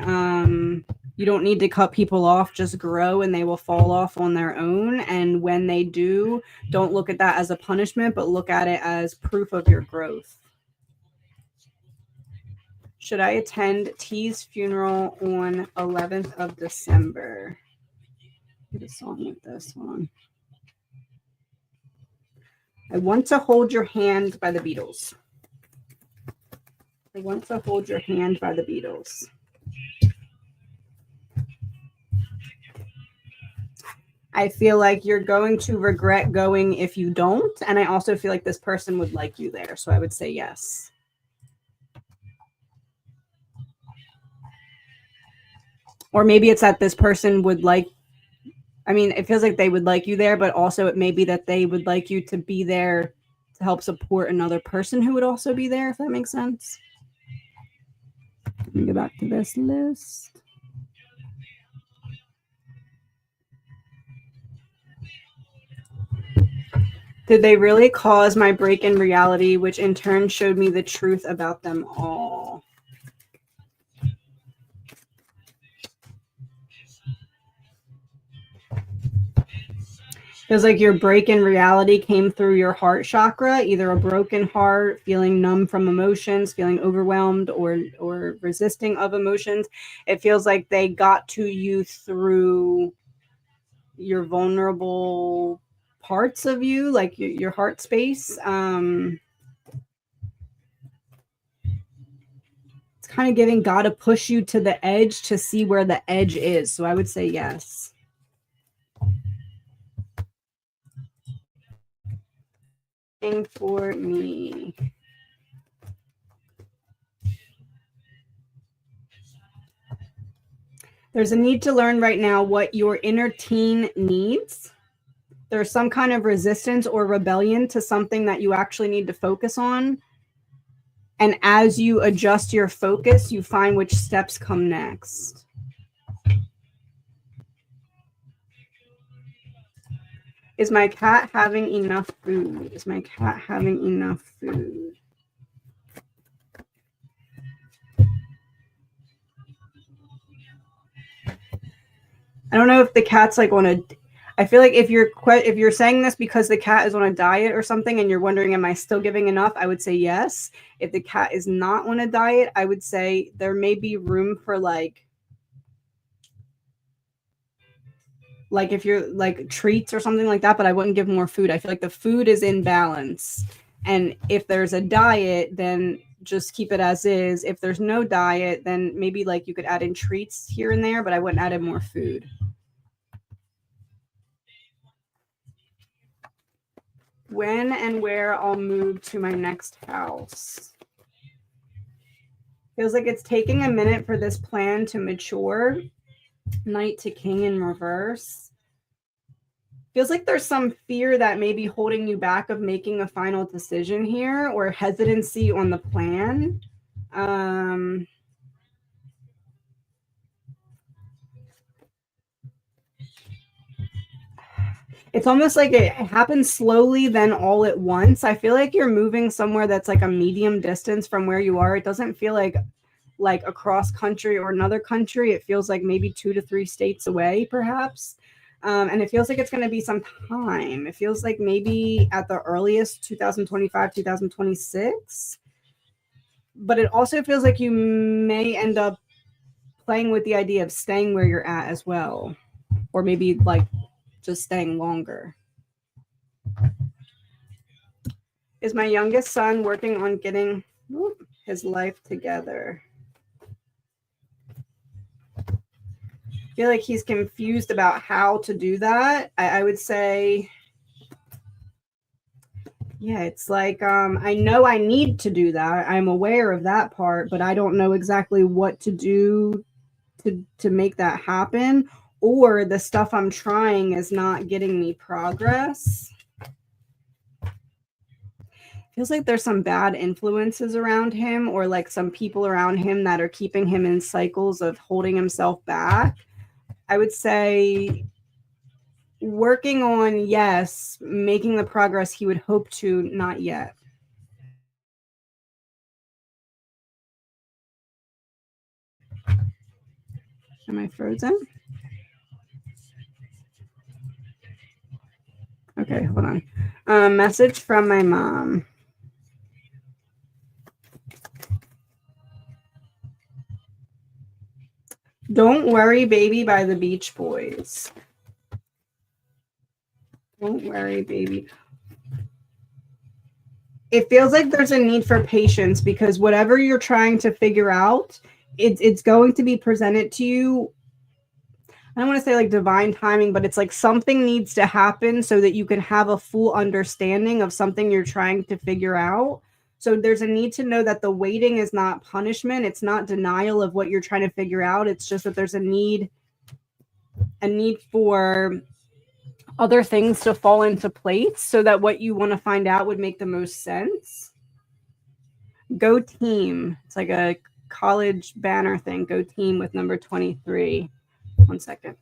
you don't need to cut people off, just grow and they will fall off on their own. And when they do, don't look at that as a punishment, but look at it as proof of your growth. Should I attend T's funeral on 11th of December? Get a song with this one. I Want to Hold Your Hand by the Beatles. I Want to Hold Your Hand by the Beatles. I feel like you're going to regret going if you don't. And I also feel like this person would like you there. So I would say yes. Or maybe it's that this person would like, I mean, it feels like they would like you there, but also it may be that they would like you to be there to help support another person who would also be there, if that makes sense. Let me go back to this list. Did they really cause my break in reality, which in turn showed me the truth about them all? Feels like your break in reality came through your heart chakra, either a broken heart, feeling numb from emotions, feeling overwhelmed or resisting of emotions. It feels like they got to you through your vulnerable parts of you, like your heart space. It's kind of giving God to push you to the edge to see where the edge is. So I would say yes. For me. There's a need to learn right now what your inner teen needs. There's some kind of resistance or rebellion to something that you actually need to focus on. And as you adjust your focus, you find which steps come next. Is my cat having enough food? Is my cat having enough food? I don't know if the cat's like on a. I feel like if you're saying this because the cat is on a diet or something and you're wondering, am I still giving enough? I would say yes. If the cat is not on a diet, I would say there may be room for like if you're like treats or something like that, but I wouldn't give more food. I feel like the food is in balance. And if there's a diet, then just keep it as is. If there's no diet, then maybe like you could add in treats here and there, but I wouldn't add in more food. When and where I'll move to my next house. Feels like it's taking a minute for this plan to mature. Knight to King in reverse. Feels like there's some fear that may be holding you back of making a final decision here, or hesitancy on the plan. It's almost like it happens slowly, then all at once. I feel like you're moving somewhere that's like a medium distance from where you are. It doesn't feel like across country or another country. It feels like maybe 2 to 3 states away, perhaps. And it feels like it's going to be some time. It feels like maybe at the earliest 2025, 2026. But it also feels like you may end up playing with the idea of staying where you're at as well. Or maybe like just staying longer. Is my youngest son working on getting his life together? I feel like he's confused about how to do that. I would say, yeah, it's like, I know I need to do that. I'm aware of that part, but I don't know exactly what to do to make that happen, or the stuff I'm trying is not getting me progress. Feels like there's some bad influences around him, or like some people around him that are keeping him in cycles of holding himself back. I would say working on, yes, making the progress he would hope to, not yet. Am I frozen? Okay, hold on. Message from my mom. Don't Worry Baby by the Beach Boys. Don't worry, baby. It feels like there's a need for patience, because whatever you're trying to figure out, it's going to be presented to you. I don't want to say like divine timing, but it's like something needs to happen so that you can have a full understanding of something you're trying to figure out. So there's a need to know that the waiting is not punishment. It's not denial of what you're trying to figure out. It's just that there's a need for other things to fall into place so that what you want to find out would make the most sense. Go team. It's like a college banner thing. Go team with number 23. 1 second.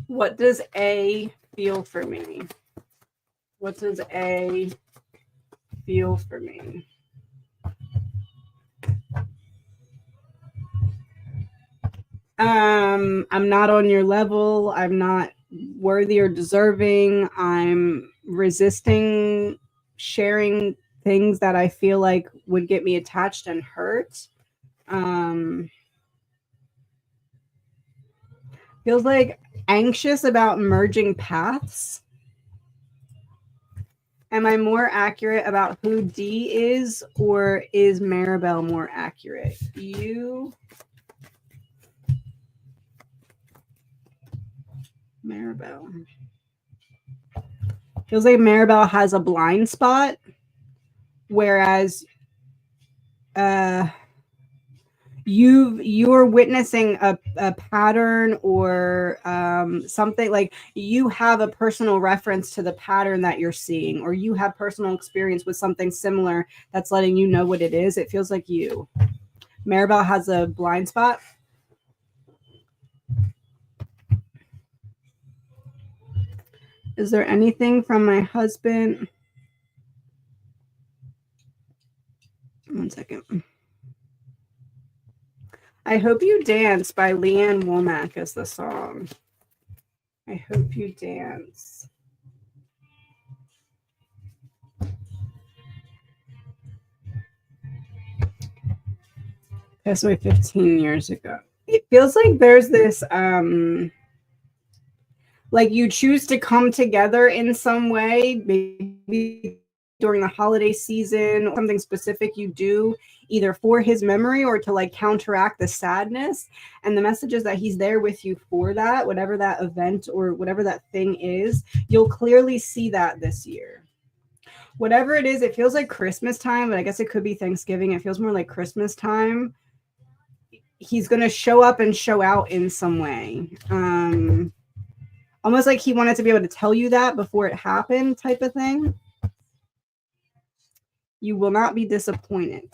What does A feel for me? What does A feel for me? I'm not on your level. I'm not worthy or deserving. I'm resisting sharing things that I feel like would get me attached and hurt. Um, feels like anxious about merging paths. Am I more accurate about who D is, or is Maribel more accurate? Maribel. Feels like Maribel has a blind spot, whereas you're witnessing a pattern or something, like you have a personal reference to the pattern that you're seeing, or you have personal experience with something similar that's letting you know what it is. It feels like you. Maribel has a blind spot. Is there anything from my husband? One second. I Hope You Dance by Leanne Womack is the song. I Hope You Dance. Passed away 15 years ago. It feels like there's this like you choose to come together in some way, maybe during the holiday season, something specific you do either for his memory or to like counteract the sadness. And the message is that he's there with you for that, whatever that event or whatever that thing is. You'll clearly see that this year. Whatever it is, it feels like Christmas time, but I guess it could be Thanksgiving. It feels more like Christmas time. He's going to show up and show out in some way. Almost like he wanted to be able to tell you that before it happened, type of thing. You will not be disappointed.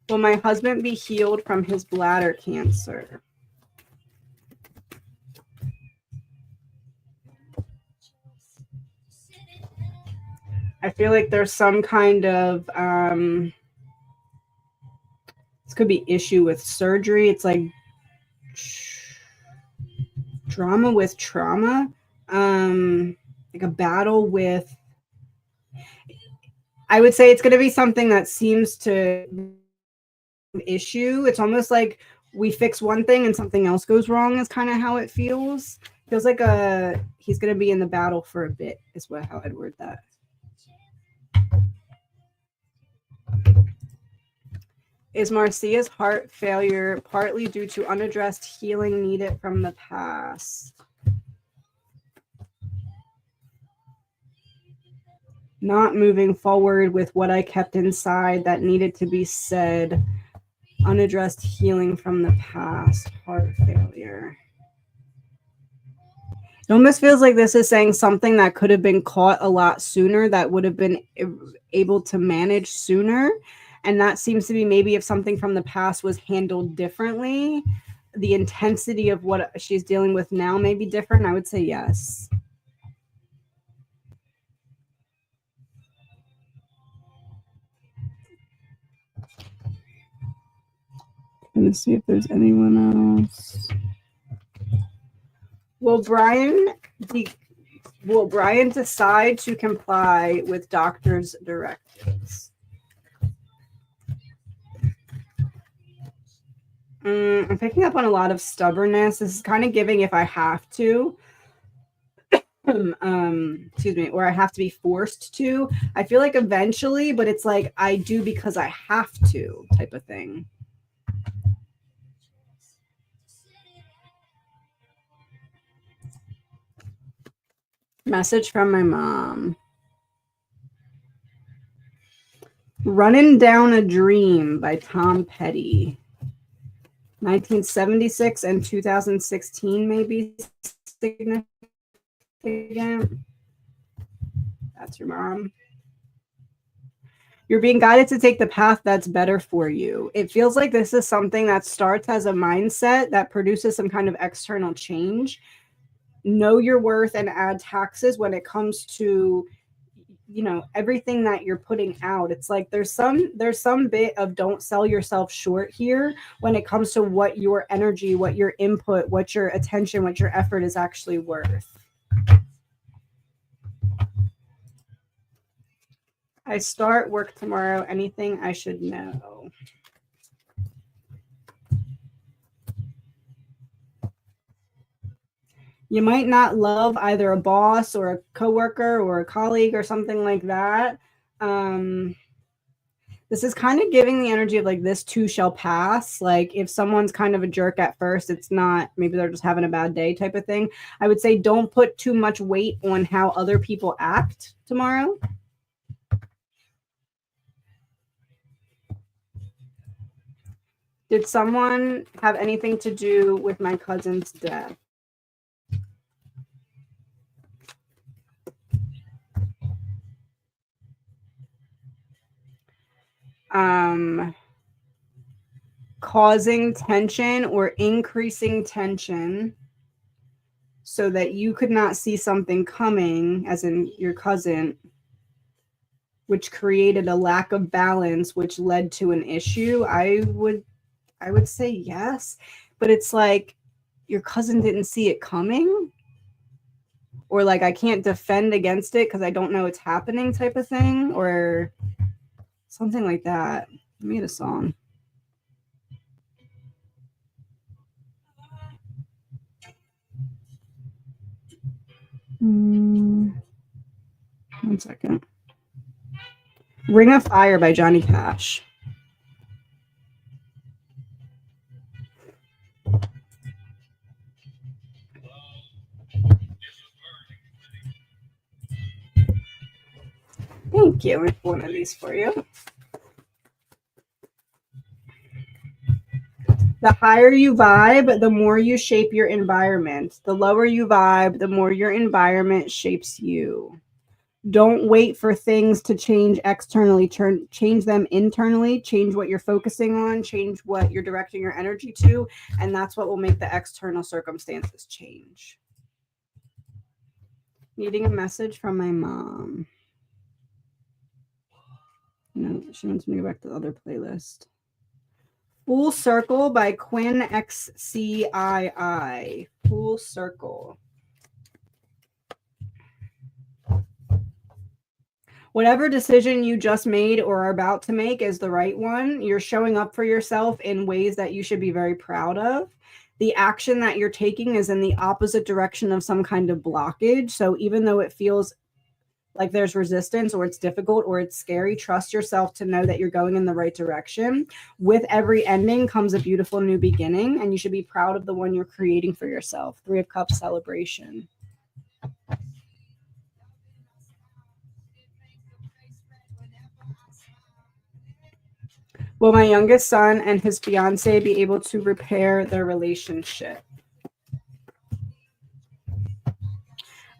Will my husband be healed from his bladder cancer? I feel like there's some kind of this could be issue with surgery. It's like drama with trauma, like a battle with, I would say it's going to be something that seems to issue. It's almost like we fix one thing and something else goes wrong is kind of how it feels. Feels like he's going to be in the battle for a bit is how I'd word that. Is Marcia's heart failure partly due to unaddressed healing needed from the past? Not moving forward with what I kept inside that needed to be said. Unaddressed healing from the past. Heart failure. It almost feels like this is saying something that could have been caught a lot sooner, that would have been able to manage sooner. And that seems to be maybe if something from the past was handled differently, the intensity of what she's dealing with now may be different. I would say yes. I'm going to see if there's anyone else. Will Brian decide to comply with doctor's directives? I'm picking up on a lot of stubbornness. This is kind of giving if I have to. Excuse me, or I have to be forced to. I feel like eventually, but it's like I do because I have to type of thing. Message from my mom. Running Down a Dream by Tom Petty. 1976 and 2016 maybe significant. That's your mom. You're being guided to take the path that's better for you. It feels like this is something that starts as a mindset that produces some kind of external change. Know your worth and add taxes when it comes to everything that you're putting out. It's like there's some bit of don't sell yourself short here when it comes to what your energy, what your input, what your attention, what your effort is actually worth. I start work tomorrow. Anything I should know? You might not love either a boss or a coworker or a colleague or something like that. This is kind of giving the energy of like this too shall pass. Like if someone's kind of a jerk at first, it's not, maybe they're just having a bad day type of thing. I would say don't put too much weight on how other people act tomorrow. Did someone have anything to do with my cousin's death? Causing tension or increasing tension so that you could not see something coming, as in your cousin, which created a lack of balance, which led to an issue. I would say yes, but it's like your cousin didn't see it coming, or like I can't defend against it because I don't know it's happening type of thing, or something like that. I made a song. One second. Ring of Fire by Johnny Cash. Thank you. I have one of these for you. The higher you vibe, the more you shape your environment. The lower you vibe, the more your environment shapes you. Don't wait for things to change externally. Change them internally. Change what you're focusing on. Change what you're directing your energy to. And that's what will make the external circumstances change. Needing a message from my mom. No, she wants me to go back to the other playlist. Full Circle by Quinn XCII. Full Circle. Whatever decision you just made or are about to make is the right one. You're showing up for yourself in ways that you should be very proud of. The action that you're taking is in the opposite direction of some kind of blockage. So even though it feels like there's resistance or it's difficult or it's scary, trust yourself to know that you're going in the right direction. With every ending comes a beautiful new beginning, and you should be proud of the one you're creating for yourself. 3 of Cups celebration. Will my youngest son and his fiance be able to repair their relationship?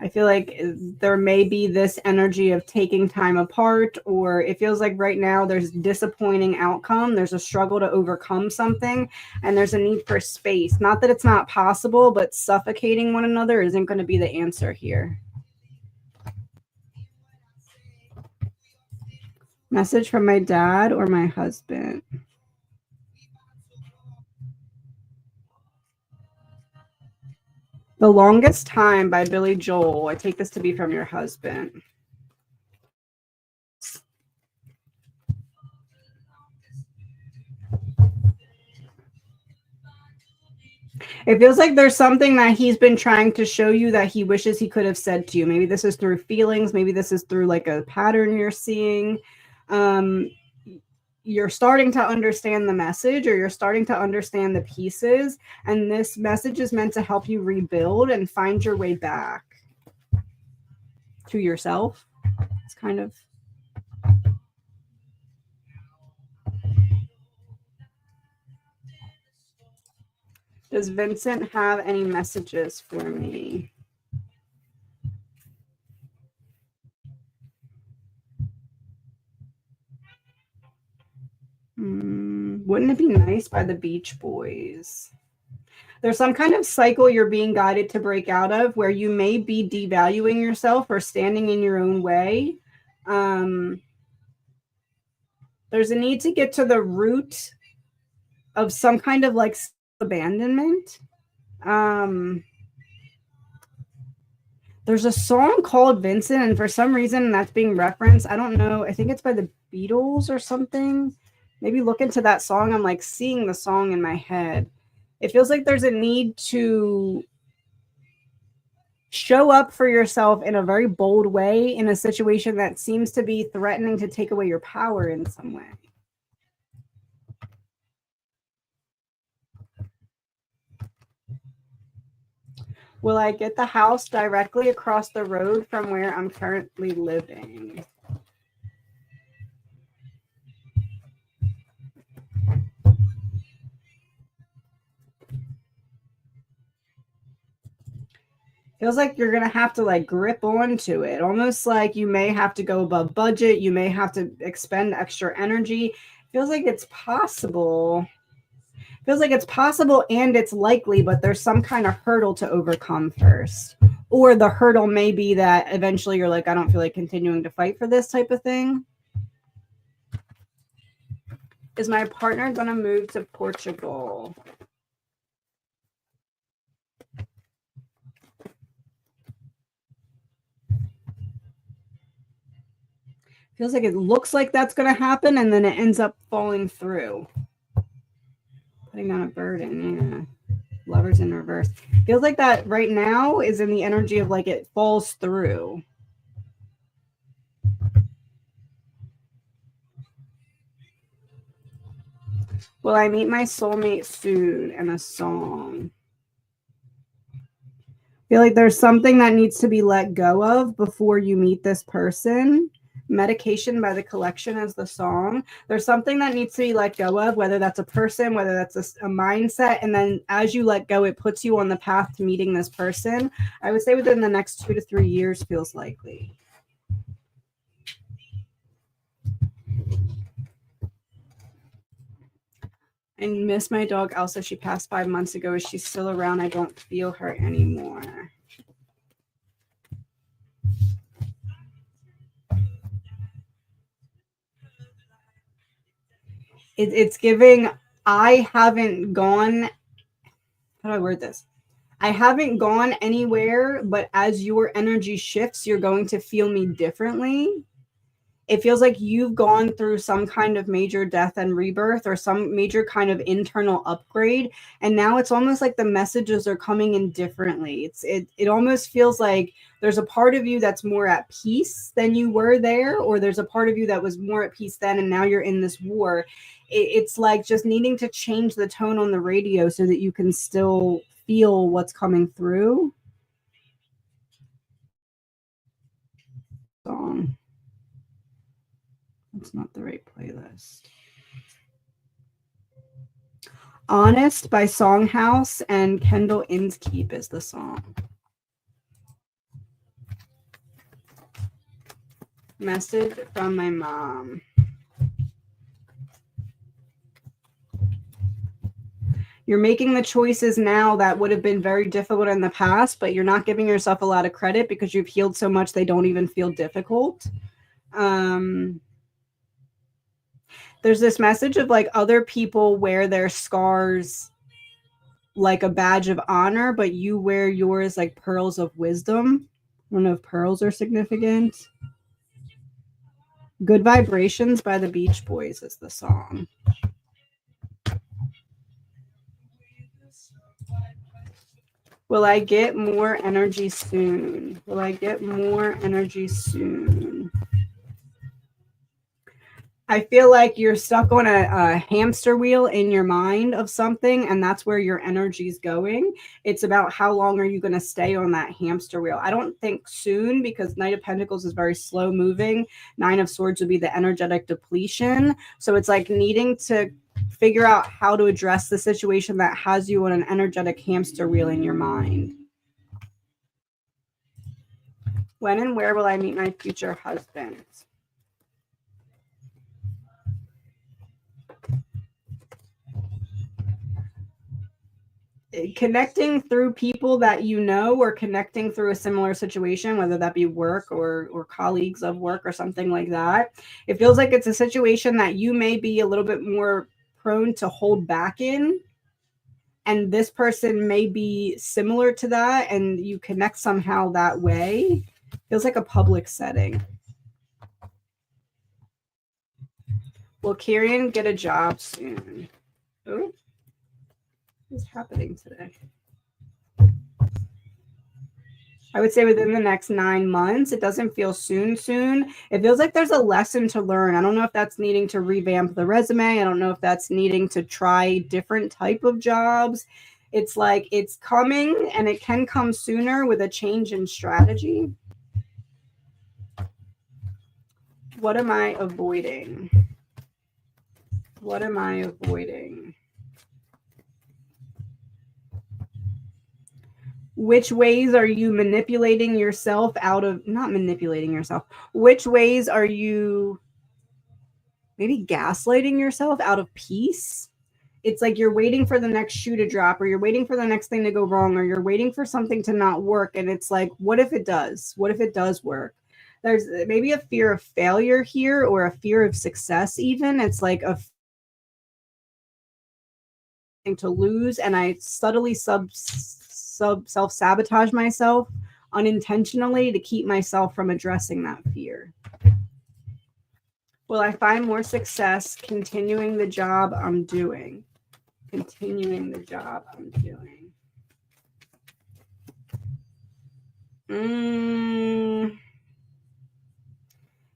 I feel like there may be this energy of taking time apart, or it feels like right now there's disappointing outcome. There's a struggle to overcome something, and there's a need for space. Not that it's not possible, but suffocating one another isn't going to be the answer here. Message from my dad or my husband? The Longest Time by Billy Joel. I take this to be from your husband. It feels like there's something that he's been trying to show you that he wishes he could have said to you. Maybe this is through feelings. Maybe this is through like a pattern you're seeing. You're starting to understand the message, or you're starting to understand the pieces. And this message is meant to help you rebuild and find your way back to yourself. It's kind of... Does Vincent have any messages for me? Wouldn't It Be Nice by the Beach Boys? There's some kind of cycle you're being guided to break out of where you may be devaluing yourself or standing in your own way. There's a need to get to the root of some kind of like abandonment. There's a song called Vincent, and for some reason that's being referenced. I don't know. I think it's by the Beatles or something. Maybe look into that song. I'm like seeing the song in my head. It feels like there's a need to show up for yourself in a very bold way in a situation that seems to be threatening to take away your power in some way. Will I get the house directly across the road from where I'm currently living? Feels like you're going to have to like grip onto it. Almost like you may have to go above budget. You may have to expend extra energy. Feels like it's possible. Feels like it's possible and it's likely, but there's some kind of hurdle to overcome first. Or the hurdle may be that eventually you're like, I don't feel like continuing to fight for this type of thing. Is my partner going to move to Portugal? Feels like it looks like that's going to happen and then it ends up falling through. Putting on a burden, yeah. Lovers in reverse. Feels like that right now is in the energy of like it falls through. Will I meet my soulmate soon? And a song. Feel like there's something that needs to be let go of before you meet this person. Medication by The Collection is the song. There's something that needs to be let go of, whether that's a person, whether that's a mindset. And then as you let go, it puts you on the path to meeting this person. I would say within the next 2 to 3 years feels likely. I miss my dog, Elsa. She passed 5 months ago. Is she still around? I don't feel her anymore. It's giving, I haven't gone, how do I word this? I haven't gone anywhere, but as your energy shifts, you're going to feel me differently. It feels like you've gone through some kind of major death and rebirth or some major kind of internal upgrade. And now it's almost like the messages are coming in differently. It almost feels like there's a part of you that's more at peace than you were there, or there's a part of you that was more at peace then and now you're in this war. It's like just needing to change the tone on the radio so that you can still feel what's coming through. Song. That's not the right playlist. Honest by Songhouse and Kendall Inskeep is the song. Message from my mom. You're making the choices now that would have been very difficult in the past, but you're not giving yourself a lot of credit because you've healed so much they don't even feel difficult. There's this message of like other people wear their scars like a badge of honor, but you wear yours like pearls of wisdom. I don't know if pearls are significant. Good Vibrations by the Beach Boys is the song. Will I get more energy soon? Will I get more energy soon? I feel like you're stuck on a hamster wheel in your mind of something, and that's where your energy is going. It's about how long are you going to stay on that hamster wheel. I don't think soon, because Knight of Pentacles is very slow moving. Nine of Swords would be the energetic depletion. So it's like needing to figure out how to address the situation that has you on an energetic hamster wheel in your mind. When and where will I meet my future husband? connecting through people that you know, or connecting through a similar situation, whether that be work or colleagues of work or something like that. It feels like it's a situation that you may be a little bit more prone to hold back in, and this person may be similar to that, and you connect somehow that way. Feels like a public setting. Will Kieran get a job soon? Oh, what's happening today? I would say within the next 9 months. It doesn't feel soon. It feels like there's a lesson to learn. I don't know if that's needing to revamp the resume. I don't know if that's needing to try different type of jobs. It's like it's coming, and it can come sooner with a change in strategy. What am I avoiding? What am I avoiding? Which ways are you manipulating yourself out of, not manipulating yourself, which ways are you maybe gaslighting yourself out of peace? It's like you're waiting for the next shoe to drop, or you're waiting for the next thing to go wrong, or you're waiting for something to not work. And it's like, what if it does? What if it does work? There's maybe a fear of failure here, or a fear of success even. It's like a thing to lose, and I subtly self-sabotage myself unintentionally to keep myself from addressing that fear. Will I find more success continuing the job I'm doing? Continuing the job I'm doing.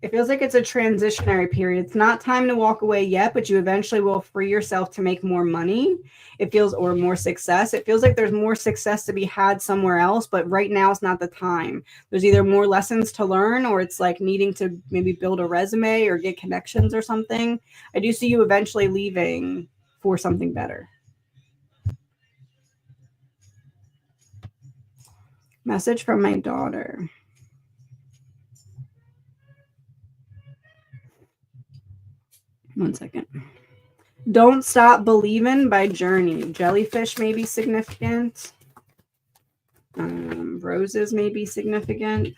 It feels like it's a transitionary period. It's not time to walk away yet, but you eventually will free yourself to make more money. It feels, or more success. It feels like there's more success to be had somewhere else, but right now is not the time. There's either more lessons to learn, or it's like needing to maybe build a resume or get connections or something. I do see you eventually leaving for something better. Message from my daughter. One second. Don't Stop Believing by Journey. Jellyfish may be significant. Roses may be significant.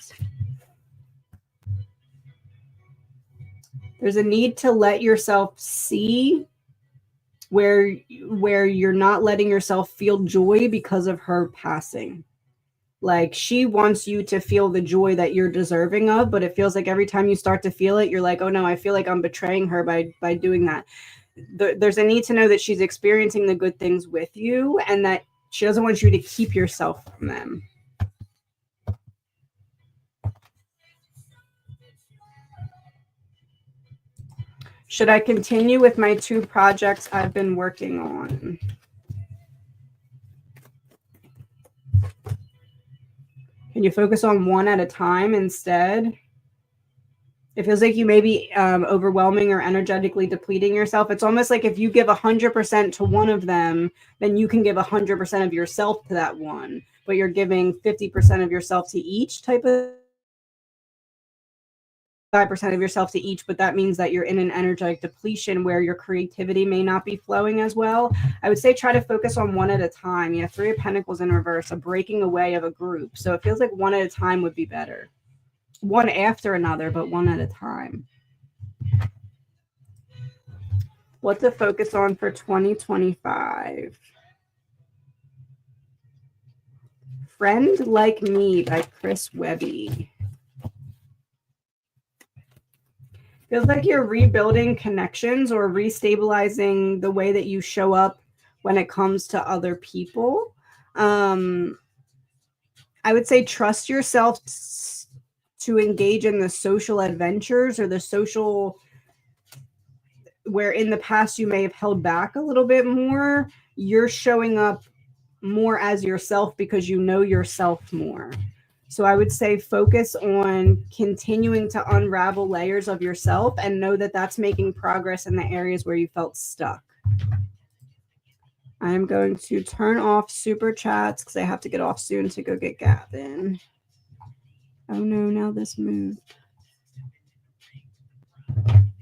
There's a need to let yourself see where you're not letting yourself feel joy because of her passing. Like, she wants you to feel the joy that you're deserving of, but it feels like every time you start to feel it, you're like, oh no, I feel like I'm betraying her by doing that. There's a need to know that she's experiencing the good things with you, and that she doesn't want you to keep yourself from them. Should I continue with my 2 projects I've been working on? Can you focus on one at a time instead? It feels like you may be overwhelming or energetically depleting yourself. It's almost like if you give 100% to one of them, then you can give 100% of yourself to that one, but you're giving 50% of yourself to each type of 5% of yourself to each, but that means that you're in an energetic depletion where your creativity may not be flowing as well. I would say try to focus on one at a time. You have 3 of Pentacles in reverse, a breaking away of a group. So it feels like one at a time would be better. One after another, but one at a time. What to focus on for 2025? Friend Like Me by Chris Webby. Feels like you're rebuilding connections or restabilizing the way that you show up when it comes to other people. I would say trust yourself to engage in the social adventures or the social, where in the past you may have held back a little bit more. You're showing up more as yourself because you know yourself more. So I would say focus on continuing to unravel layers of yourself and know that that's making progress in the areas where you felt stuck. I am going to turn off super chats because I have to get off soon to go get Gavin. Oh no, now this moved.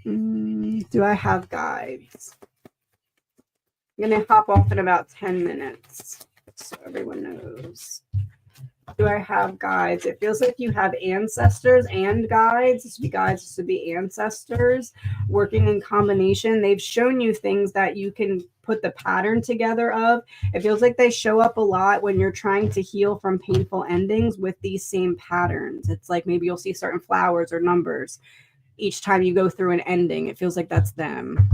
Do I have guides? I'm going to hop off in about 10 minutes. so everyone knows. Do I have guides? It feels like you have ancestors and guides. This would be guides, this would be ancestors working in combination. They've shown you things that you can put the pattern together of. It feels like they show up a lot when you're trying to heal from painful endings with these same patterns. It's like maybe you'll see certain flowers or numbers each time you go through an ending. It feels like that's them.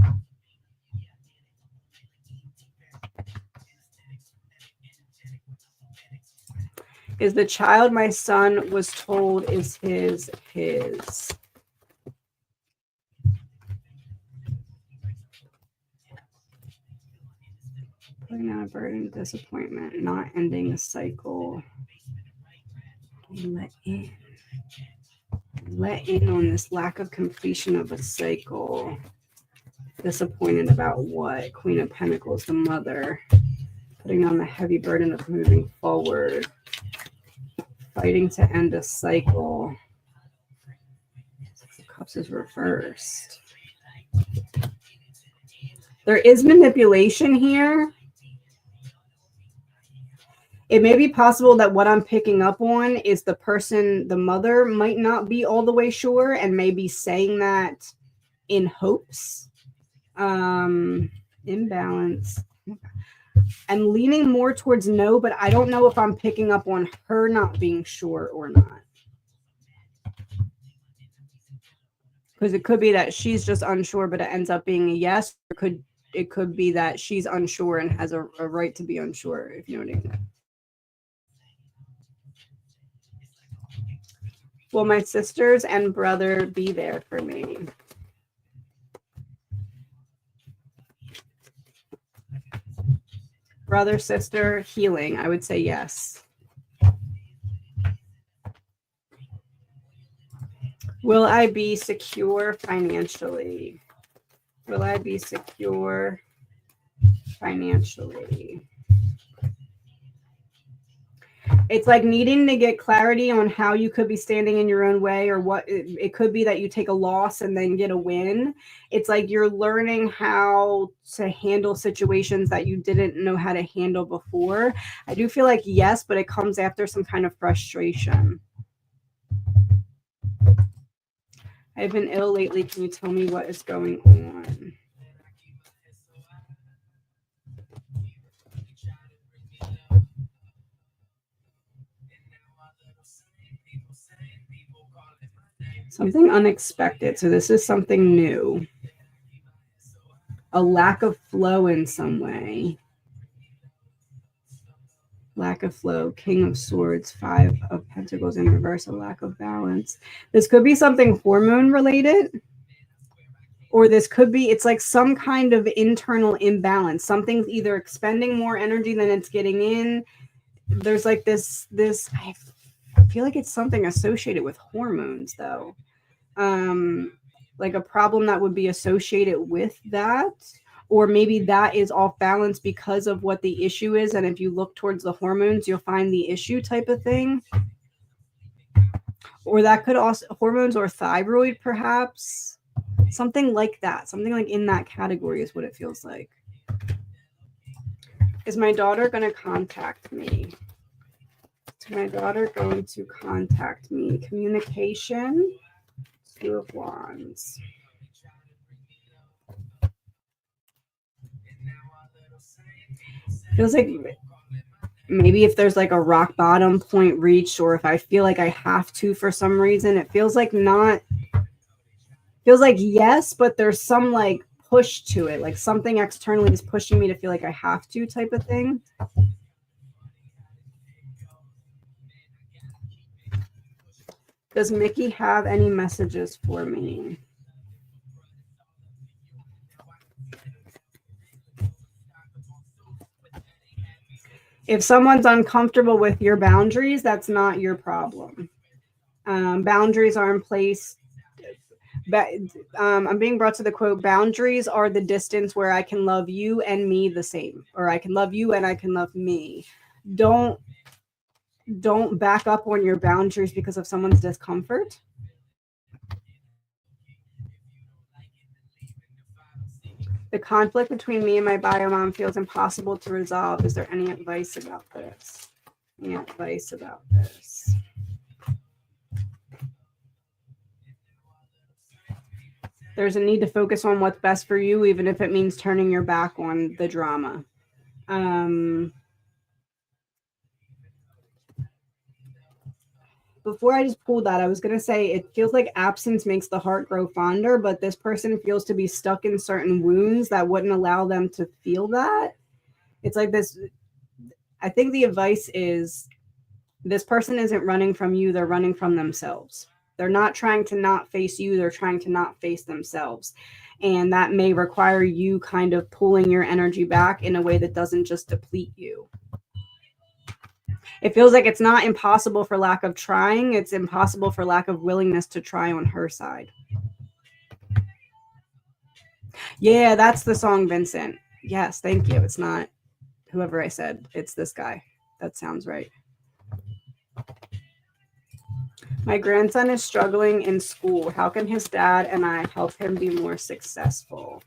Is the child my son was told is his? Putting out a burden, disappointment, not ending a cycle. Let in on this lack of completion of a cycle. Disappointed about what? Queen of Pentacles, the mother. Putting on the heavy burden of moving forward. Fighting to end a cycle. Six of Cups is reversed. There is manipulation here. It may be possible that what I'm picking up on is the person, the mother, might not be all the way sure and may be saying that in hopes. Imbalance. I'm leaning more towards no, but I don't know if I'm picking up on her not being sure or not. Because it could be that she's just unsure, but it ends up being a yes. Or it could be that she's unsure and has a right to be unsure, if you know what I mean. Will my sisters and brother be there for me? Brother, sister, healing. I would say yes. Will I be secure financially? Will I be secure financially? It's like needing to get clarity on how you could be standing in your own way, or what it could be that you take a loss and then get a win. It's like you're learning how to handle situations that you didn't know how to handle before. I do feel like yes, but it comes after some kind of frustration. I've been ill lately. Can you tell me what is going on? Something unexpected. So this is something new. A lack of flow in some way. Lack of flow. King of Swords, Five of Pentacles in reverse. A lack of balance. This could be something hormone related. Or this could be, it's like some kind of internal imbalance. Something's either expending more energy than it's getting in. There's like this, I feel like it's something associated with hormones though. Like a problem that would be associated with that, or maybe that is off balance because of what the issue is. And if you look towards the hormones, you'll find the issue type of thing. Or that could also, hormones or thyroid perhaps. Something like that. Something like in that category is what it feels like. Is my daughter going to contact me? Is my daughter going to contact me? Communication. Two of Wands. Feels like maybe if there's like a rock bottom point reached, or if I feel like I have to for some reason, it feels like not. Feels like yes, but there's some like push to it. Like something externally is pushing me to feel like I have to type of thing. Does Mickey have any messages for me? If someone's uncomfortable with your boundaries, that's not your problem. Boundaries are in place. I'm being brought to the quote, boundaries are the distance where I can love you and me the same, or I can love you and I can love me. Don't back up on your boundaries because of someone's discomfort. The conflict between me and my bio mom feels impossible to resolve. Is there any advice about this? Any advice about this? There's a need to focus on what's best for you, even if it means turning your back on the drama. Before I just pulled that, I was going to say it feels like absence makes the heart grow fonder, but this person feels to be stuck in certain wounds that wouldn't allow them to feel that. It's like this. I think the advice is this person isn't running from you. They're running from themselves. They're not trying to not face you. They're trying to not face themselves. And that may require you kind of pulling your energy back in a way that doesn't just deplete you. It feels like it's not impossible for lack of trying. It's impossible for lack of willingness to try on her side. Yeah, that's the song, Vincent. Yes, thank you. It's not whoever I said. It's this guy. That sounds right. My grandson is struggling in school. How can his dad and I help him be more successful?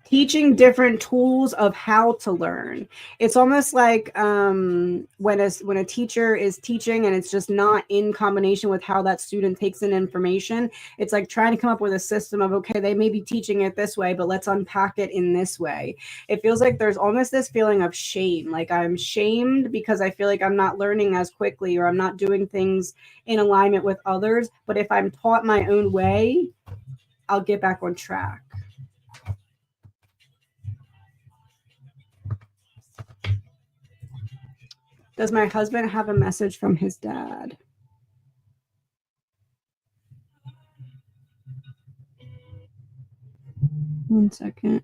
Teaching different tools of how to learn. It's almost like when a teacher is teaching and it's just not in combination with how that student takes in information. It's like trying to come up with a system of, okay, they may be teaching it this way, but let's unpack it in this way. It feels like there's almost this feeling of shame. Like I'm shamed because I feel like I'm not learning as quickly or I'm not doing things in alignment with others. But if I'm taught my own way, I'll get back on track. Does my husband have a message from his dad? One second.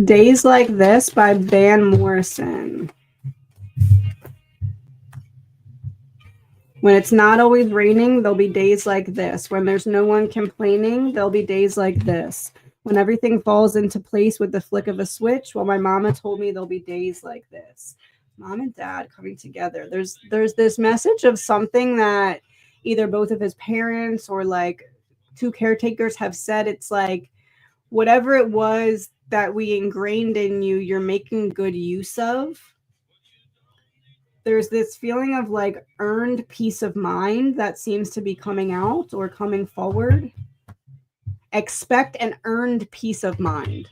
Days Like This by Van Morrison. When it's not always raining, there'll be days like this. When there's no one complaining, there'll be days like this. When everything falls into place with the flick of a switch, well, my mama told me there'll be days like this. Mom and dad coming together. There's this message of something that either both of his parents or like two caretakers have said. It's like whatever it was that we ingrained in you, you're making good use of. There's this feeling of like earned peace of mind that seems to be coming out or coming forward. Expect an earned peace of mind.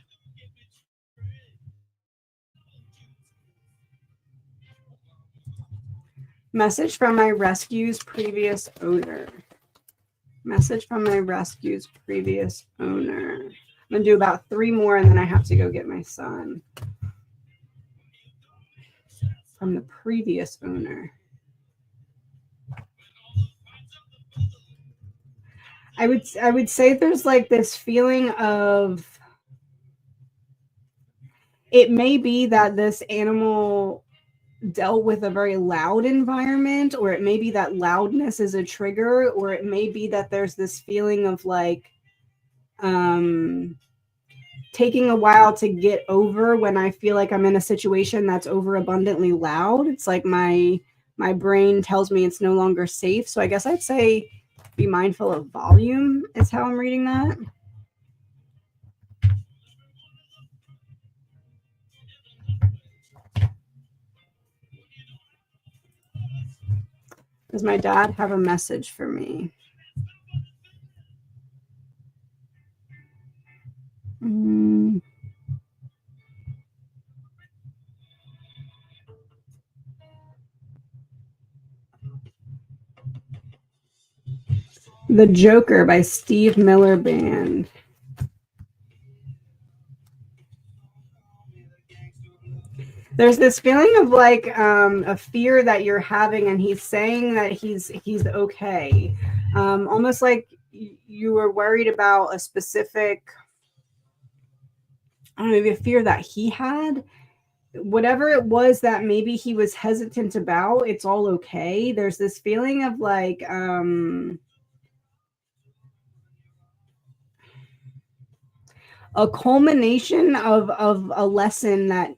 Message from my rescue's previous owner. Message from my rescue's previous owner. I'm going to do about 3 more and then I have to go get my son. From the previous owner. I would say there's like this feeling of it may be that this animal dealt with a very loud environment, or it may be that loudness is a trigger, or it may be that there's this feeling of like taking a while to get over when I feel like I'm in a situation that's overabundantly loud. It's like my brain tells me it's no longer safe. So I guess I'd say be mindful of volume is how I'm reading that. Does my dad have a message for me? The Joker by Steve Miller Band. There's this feeling of like a fear that you're having, and he's saying that he's okay. Almost like you were worried about a specific, I don't know, maybe a fear that he had. Whatever it was that maybe he was hesitant about, it's all okay. There's this feeling of like a culmination of a lesson that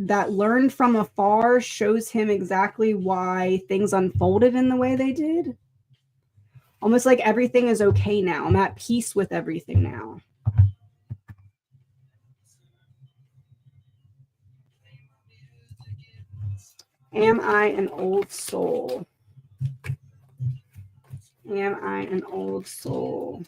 that learned from afar shows him exactly why things unfolded in the way they did. Almost like everything is okay now. I'm at peace with everything now. Am I an old soul? Am I an old soul?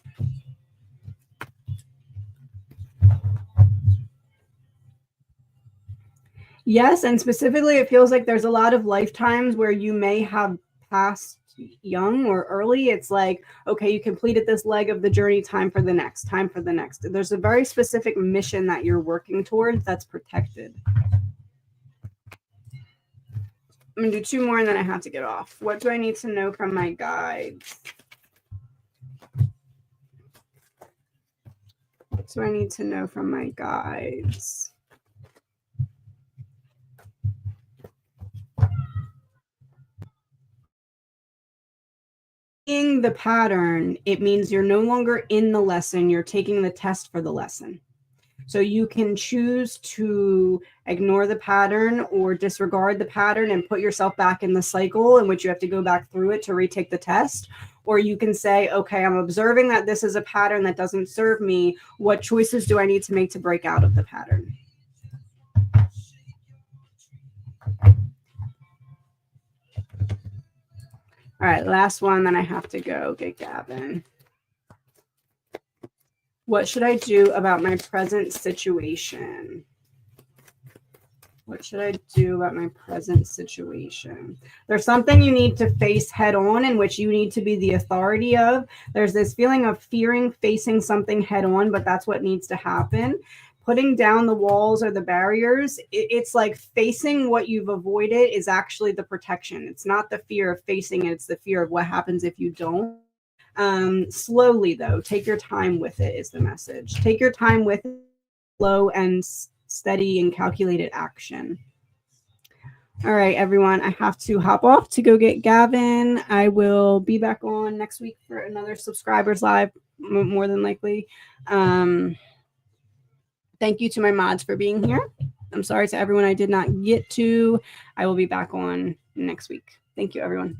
Yes, and specifically, it feels like there's a lot of lifetimes where you may have passed young or early. It's like, okay, you completed this leg of the journey, time for the next, time for the next. There's a very specific mission that you're working towards that's protected. I'm going to do 2 more and then I have to get off. What do I need to know from my guides? What do I need to know from my guides? Seeing the pattern, it means you're no longer in the lesson, you're taking the test for the lesson. So you can choose to ignore the pattern or disregard the pattern and put yourself back in the cycle in which you have to go back through it to retake the test. Or you can say, okay, I'm observing that this is a pattern that doesn't serve me. What choices do I need to make to break out of the pattern? All right, last one, then I have to go get Gavin. What should I do about my present situation? What should I do about my present situation? There's something you need to face head on in which you need to be the authority of. There's this feeling of fearing facing something head on, but that's what needs to happen. Putting down the walls or the barriers, it's like facing what you've avoided is actually the protection. It's not the fear of facing it. It's the fear of what happens if you don't. Slowly, though, take your time with it is the message. Take your time with it, slow and steady and calculated action. All right, everyone, I have to hop off to go get Gavin. I will be back on next week for another subscribers live, more than likely. Thank you to my mods for being here. I'm sorry to everyone I did not get to. I will be back on next week. Thank you, everyone.